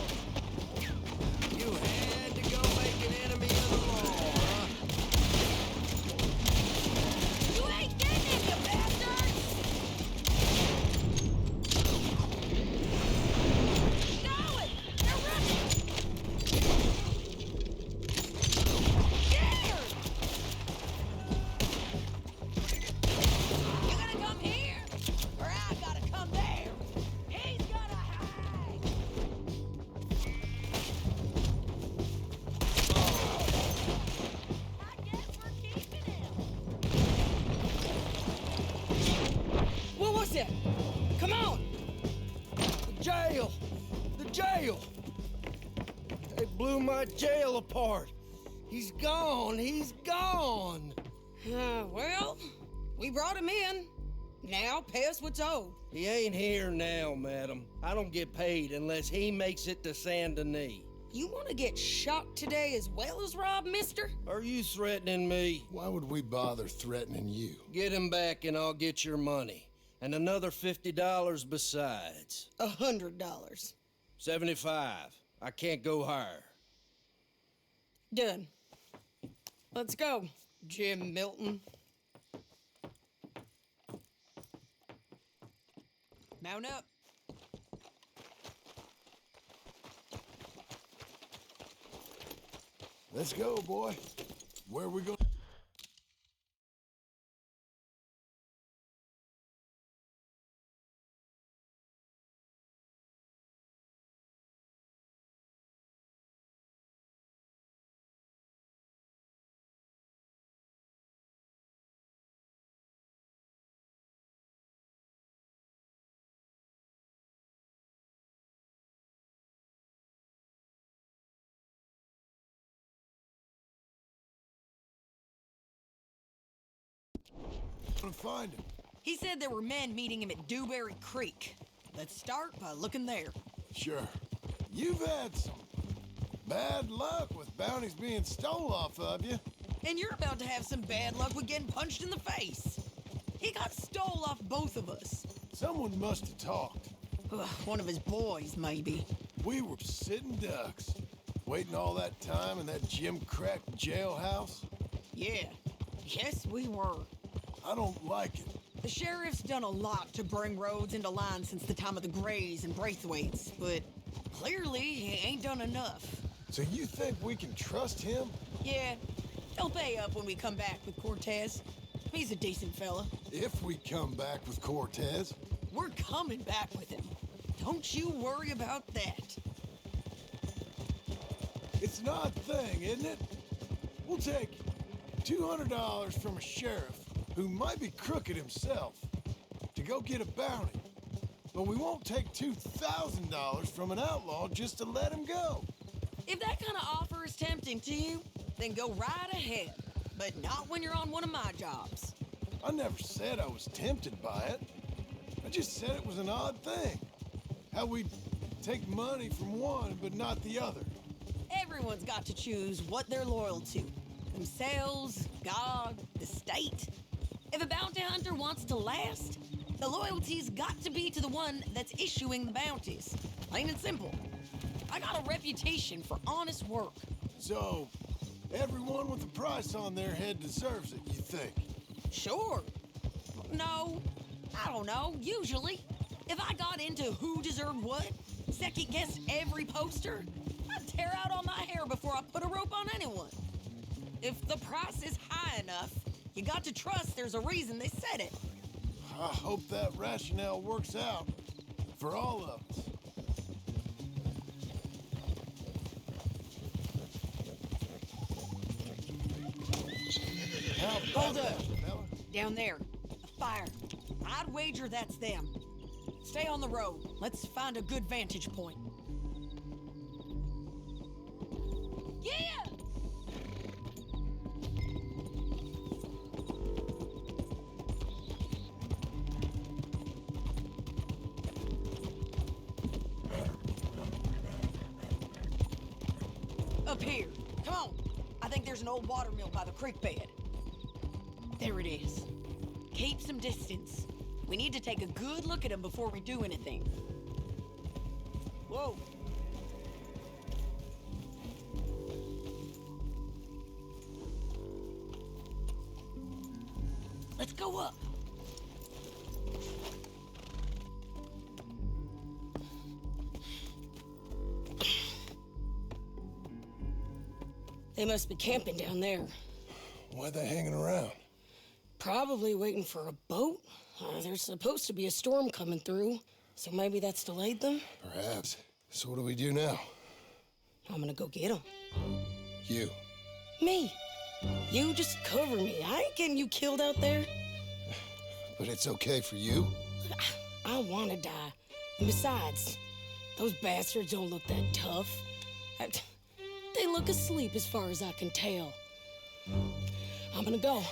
You had to go make an enemy of the law, huh? You ain't getting it, you bastards! Going! They're running! Scared! You gonna come here? Or I gotta come there? He's gonna hang! I guess we're keeping him. What was that? Come on! The jail! The jail! They blew my jail apart. He's gone. He's gone. Well, we brought him in. Now pay us what's owed. He ain't here now, madam. I don't get paid unless he makes it to Saint Denis. You want to get shot today as well as rob, mister? Are you threatening me? Why would we bother threatening you? Get him back and I'll get your money. And another $50 besides. $100. 75. I can't go higher. Done. Let's go, Jim Milton. Mount up. Let's go, boy. Where are we going? To find him. He said there were men meeting him at Dewberry Creek. Let's start by looking there. Sure. You've had some Bad luck with bounties being stole off of you. And you're about to have some bad luck with getting punched in the face. He got stole off both of us. Someone must have talked. One of his boys, maybe. We were sitting ducks, waiting all that time in that gim-crack jailhouse. Yeah, yes we were. I don't like it. The sheriff's done a lot to bring roads into line since the time of the Grays and Braithwaites, but clearly he ain't done enough. So you think we can trust him? Yeah, he'll pay up when we come back with Cortez. He's a decent fella. If we come back with Cortez. We're coming back with him. Don't you worry about that. It's an odd thing, isn't it? We'll take $200 from a sheriff who might be crooked himself to go get a bounty. But we won't take $2,000 from an outlaw just to let him go. If that kind of offer is tempting to you, then go right ahead. But not when you're on one of my jobs. I never said I was tempted by it. I just said it was an odd thing. How we take money from one but not the other. Everyone's got to choose what they're loyal to. Themselves, God, the state. If a bounty hunter wants to last, the loyalty's got to be to the one that's issuing the bounties. Plain and simple. I got a reputation for honest work. So, everyone with a price on their head deserves it, you think? Sure. No, I don't know, usually. If I got into who deserved what, second-guessed every poster, I'd tear out all my hair before I put a rope on anyone. If the price is high enough, you got to trust there's a reason they said it. I hope that rationale works out for all of us. Hold up. Down there. A fire. I'd wager that's them. Stay on the road. Let's find a good vantage point. Yeah! Up here. Come on. I think there's an old water mill by the creek bed. There it is. Keep some distance. We need to take a good look at him before we do anything. Whoa. Let's go up. They must be camping down there. Why are they hanging around? Probably waiting for a boat. There's supposed to be a storm coming through, so maybe that's delayed them? Perhaps. So what do we do now? I'm gonna go get them. You. Me. You just cover me. I ain't getting you killed out there. But it's okay for you? I don't want to die. And besides, those bastards don't look that tough. They look asleep as far as I can tell. I'm gonna go.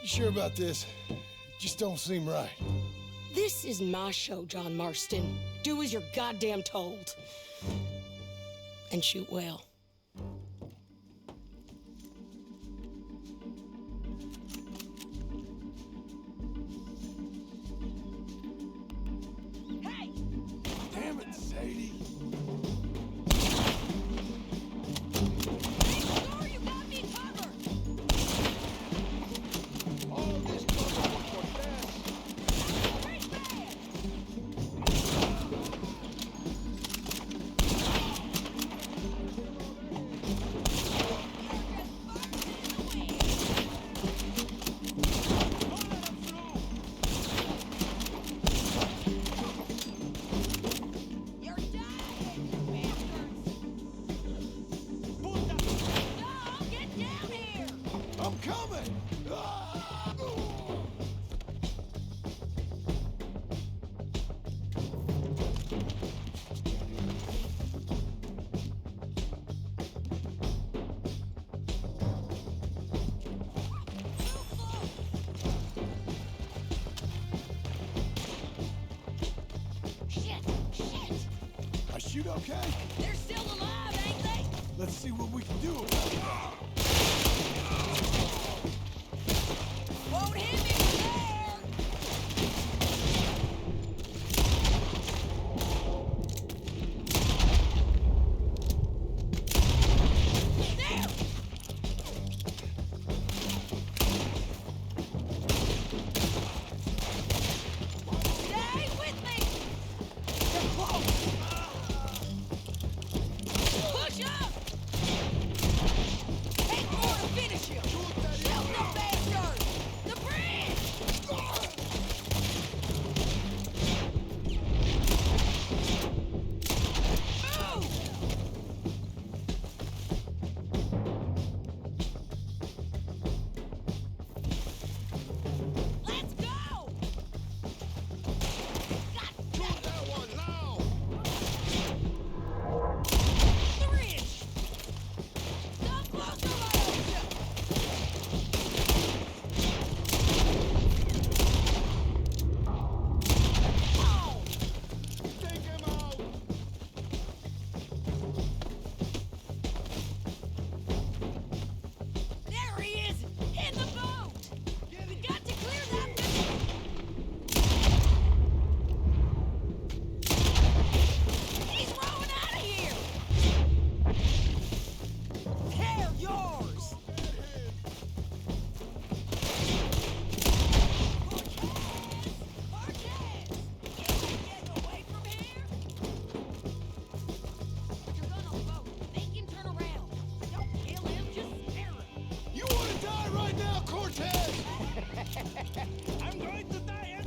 You sure about this? Just don't seem right. This is my show, John Marston. Do as you're goddamn told. And shoot well. Hey! Damn it, Sadie. Make sure you got me covered! All this trouble for Cortez. Great man! You're dying, you bastards! No, get down here! I'm coming! Ah! Shit! Shit! I shoot okay? They're still alive, ain't they? Let's see what we can do about it. Won't hit me from there! There! Stay with me! They're close! Push up! Take more to finish him! Shoot the bastard! The bridge! Move! Let's go! Shoot that one now! The ridge! Come closer, Lyosha! Oh! Take him out! There he is! In the boat! We got to clear that vessel! He's rowing out of here! They're yours! Cortez! You ain't getting away from here! Put your gun on the boat. Make him turn around. Don't kill him, just scare him. You want to die right now, Cortez? I'm going to die, eh?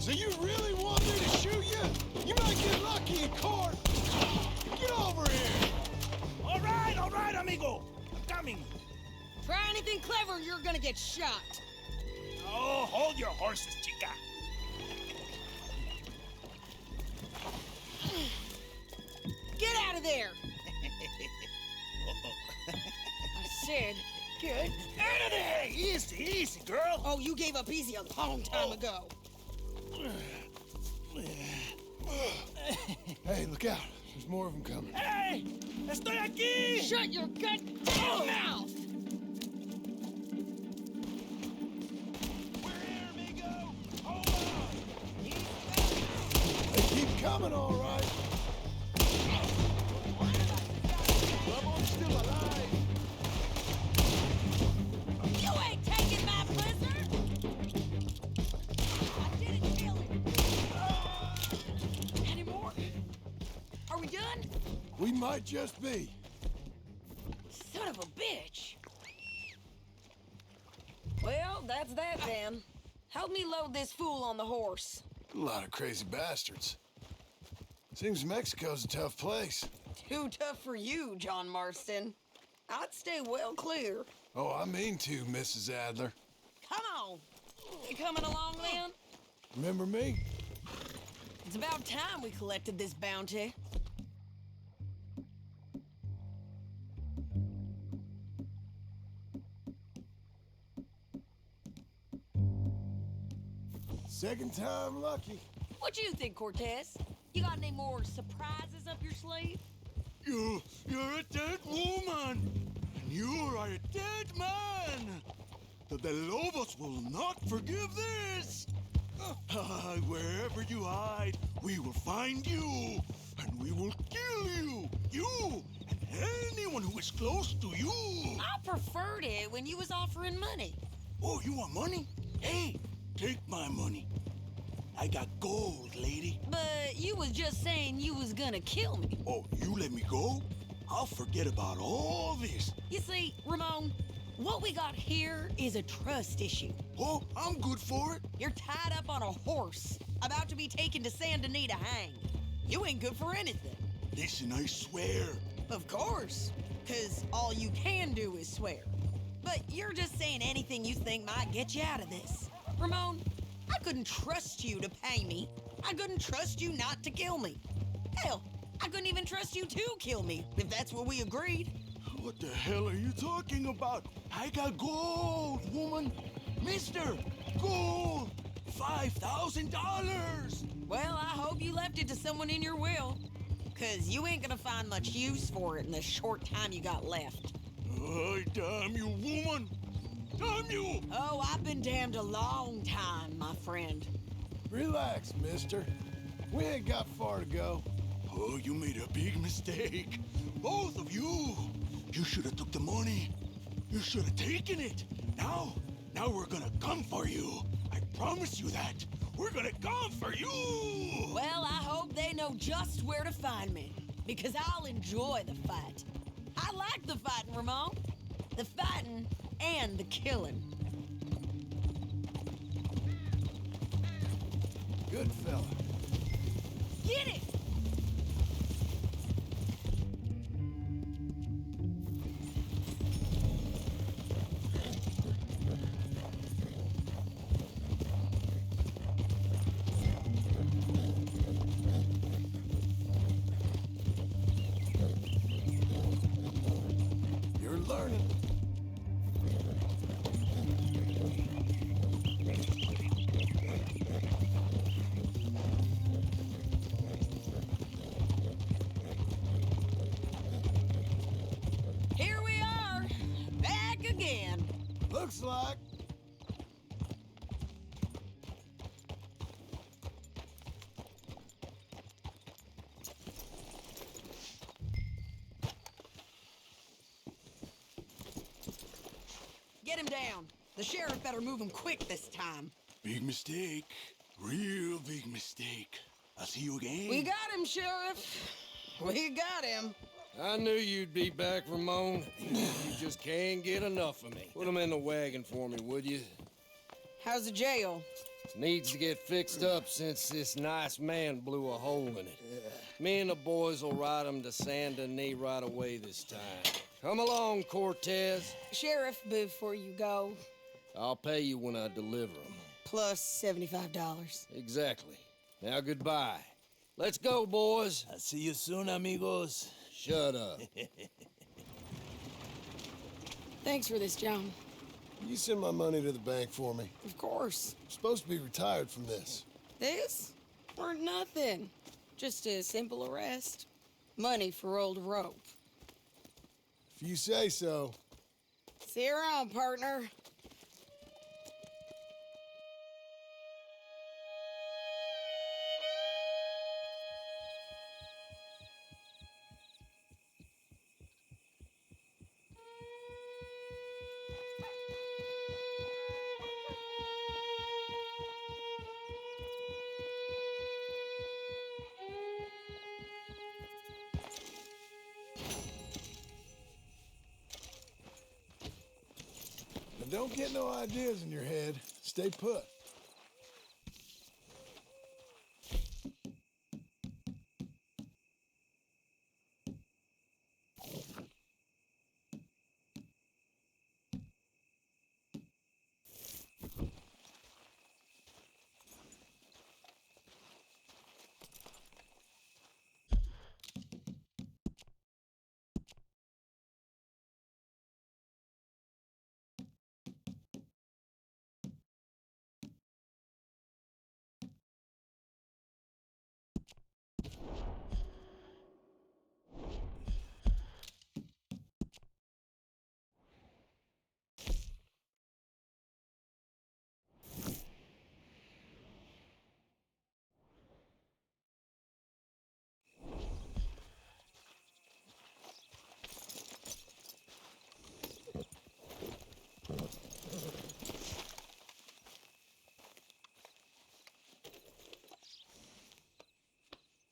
So you really want me to shoot you? You might get lucky in court. Get over here. All right, amigo. I'm coming. Try anything clever, you're gonna get shot. Oh, hold your horses, chica. Get out of there! Uh-oh. I said, get Out of there! Easy, easy, girl. Oh, you gave up easy a long time ago. Hey, look out. There's more of them coming. Hey! Estoy aquí! Shut your goddamn mouth! We're here, amigo. Hold on. They keep coming, all right. Someone's still alive! You ain't taking my prisoner! I didn't kill him. Any more? Are we done? We might just be. Son of a bitch! Well, that's that then. Help me load this fool on the horse. A lot of crazy bastards. Seems Mexico's a tough place. Too tough for you, John Marston. I'd stay well clear. Oh, I mean to, Mrs. Adler. Come on. You coming along then? Remember me? It's about time we collected this bounty. Second time lucky. What you think, Cortez? You got any more surprises up your sleeve? You're a dead woman! And you are a dead man! The De Lobos will not forgive this! Wherever you hide, we will find you! And we will kill you! You! And anyone who is close to you! I preferred it when you was offering money. Oh, you want money? Hey, take my money. I got gold, lady. But you was just saying you was gonna kill me. Oh, you let me go? I'll forget about all this. You see, Ramon, what we got here is a trust issue. Oh, I'm good for it. You're tied up on a horse, about to be taken to Saint Denis to hang. You ain't good for anything. Listen, I swear. Of course, because all you can do is swear. But you're just saying anything you think might get you out of this. Ramon, I couldn't trust you to pay me. I couldn't trust you not to kill me. Hell, I couldn't even trust you to kill me, if that's what we agreed. What the hell are you talking about? I got gold, woman. Mister, gold. $5,000. Well, I hope you left it to someone in your will. 'cause you ain't gonna find much use for it in the short time you got left. Oh, damn you, woman! Damn you! Oh, I've been damned a long time, my friend. Relax, mister. We ain't got far to go. Oh, you made a big mistake. Both of you. You should have took the money. You should have taken it. Now we're gonna come for you. I promise you that. We're gonna come for you. Well, I hope they know just where to find me, because I'll enjoy the fight. I like the fighting, Ramon. The fighting and the killing. Good fella. Get it! You're learning. Here we are, back again. Looks like. Get him down. The sheriff better move him quick this time. Big mistake. Real big mistake. I'll see you again. We got him, Sheriff. We got him. I knew you'd be back, Ramon. You just can't get enough of me. Put him in the wagon for me, would you? How's the jail? Needs to get fixed up since this nice man blew a hole in it. Me and the boys will ride him to Saint Denis right away this time. Come along, Cortez. Sheriff, before you go, I'll pay you when I deliver him. plus $75. Exactly. Now goodbye. Let's go, boys. I'll see you soon, amigos. Shut up. Thanks for this, John. You send my money to the bank for me. Of course. I'm supposed to be retired from this. This? Weren't nothing. Just a simple arrest. Money for old rope. If you say so. See you around, partner. And don't get no ideas in your head. Stay put.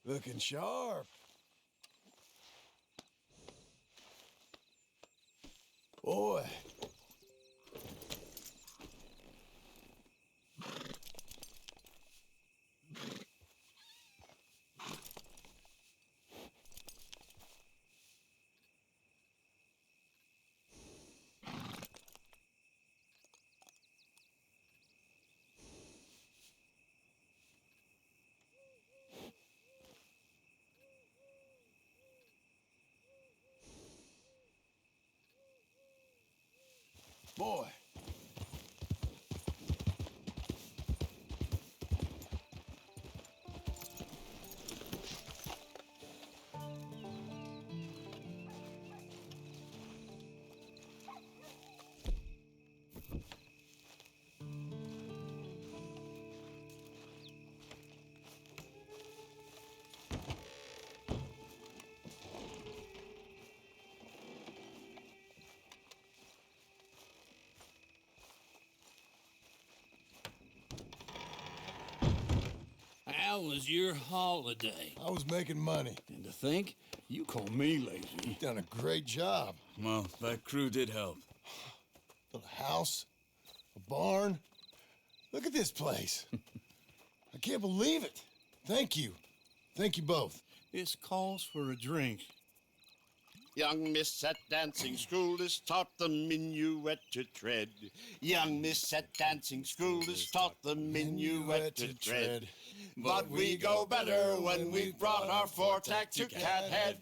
Looking sharp. Boy. Boy. How was your holiday? I was making money. And to think, you call me lazy. You've done a great job. Well, that crew did help. Built a house, a barn. Look at this place. I can't believe it. Thank you. Thank you both. This calls for a drink. Young miss at dancing school is taught the minuet to tread. Young miss at dancing school is taught the minuet to tread. But we go better when we've brought our four-tack to Cathead.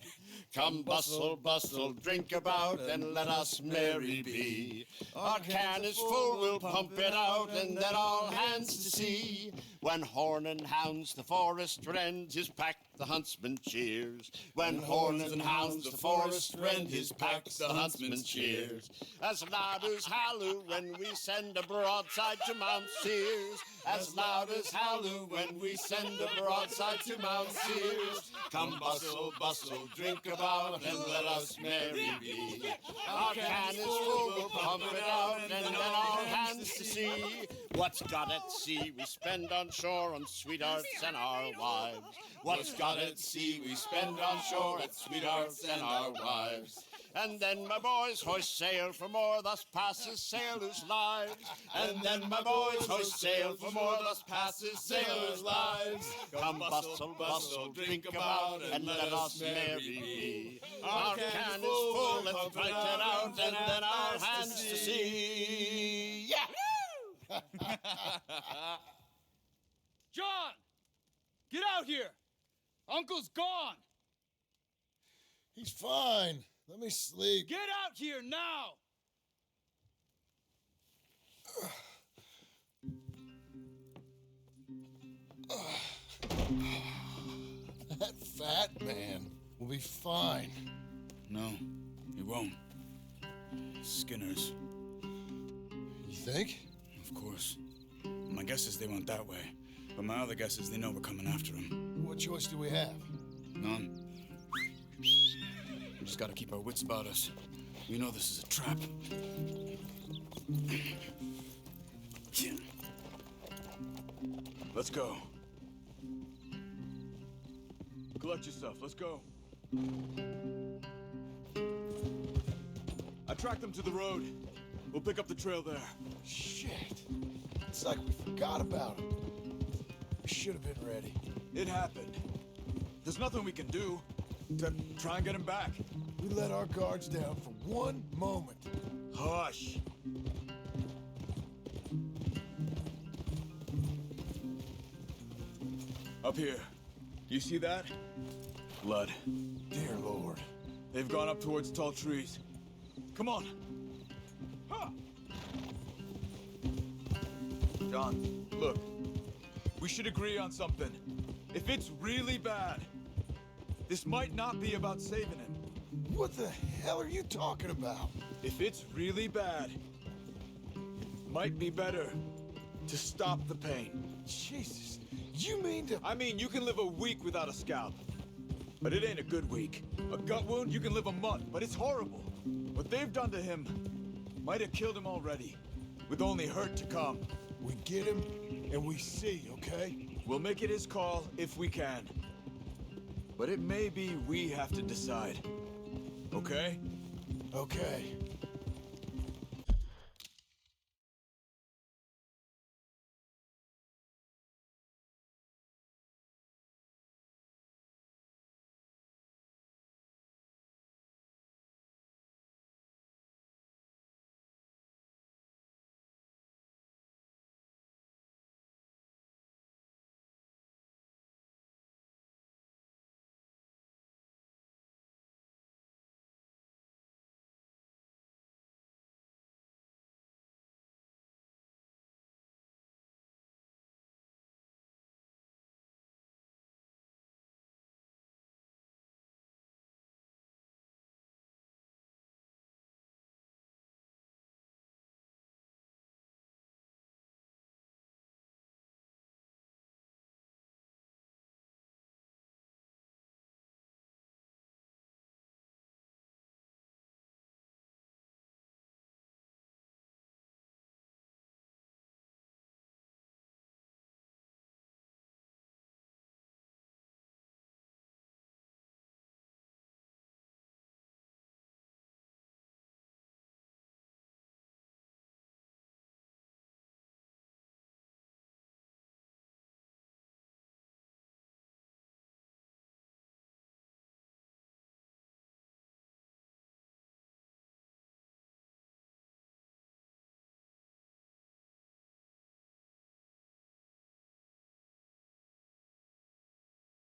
Come bustle, bustle, drink about, and let us merry be. Our can is full, we'll pump it out, and then all hands to sea. When horn and hounds the forest rend his pack, the huntsman cheers. When horn and hounds the forest rend his pack, the huntsman cheers. As loud as halloo when we send a broadside to Mount Sears. As loud as halloo when we send a broadside to Mount Sears. Come bustle, bustle, drink about, and let us merry be. Our can is full, we'll pump it out, and then all hands to sea. What's got at sea we spend on shore on sweethearts and our wives. What's got at sea we spend on shore at sweethearts and our wives. And then my boys hoist sail for more, thus passes sailors' lives. And then my boys hoist sail for more, thus passes sailors' lives. Come bustle, bustle, drink about, and let us merry be. Our can is full, let's drink it out, and then our hands to sea. Yeah! John! Get out here! Uncle's gone! He's fine. Let me sleep. Get out here now! That fat man will be fine. No, he won't. Skinner's. You think? Of course. My guess is they went that way. But my other guess is they know we're coming after him. What choice do we have? None. We just gotta keep our wits about us. We know this is a trap. Let's go. Collect yourself. Let's go. I tracked them to the road. We'll pick up the trail there. Shit. It's like we forgot about it. We should have been ready. It happened. There's nothing we can do to try and get him back. We let our guards down for one moment. Hush. Up here. You see that? Blood. Dear Lord. They've gone up towards tall trees. Come on. Ha! John, look. We should agree on something. If it's really bad, this might not be about saving him. What the hell are you talking about? If it's really bad, it might be better to stop the pain. Jesus, you mean to... I mean, you can live a week without a scalp, but it ain't a good week. A gut wound, you can live a month, but it's horrible. What they've done to him might have killed him already, with only hurt to come. We get him, and we see, okay? We'll make it his call if we can. But it may be we have to decide. Okay? Okay.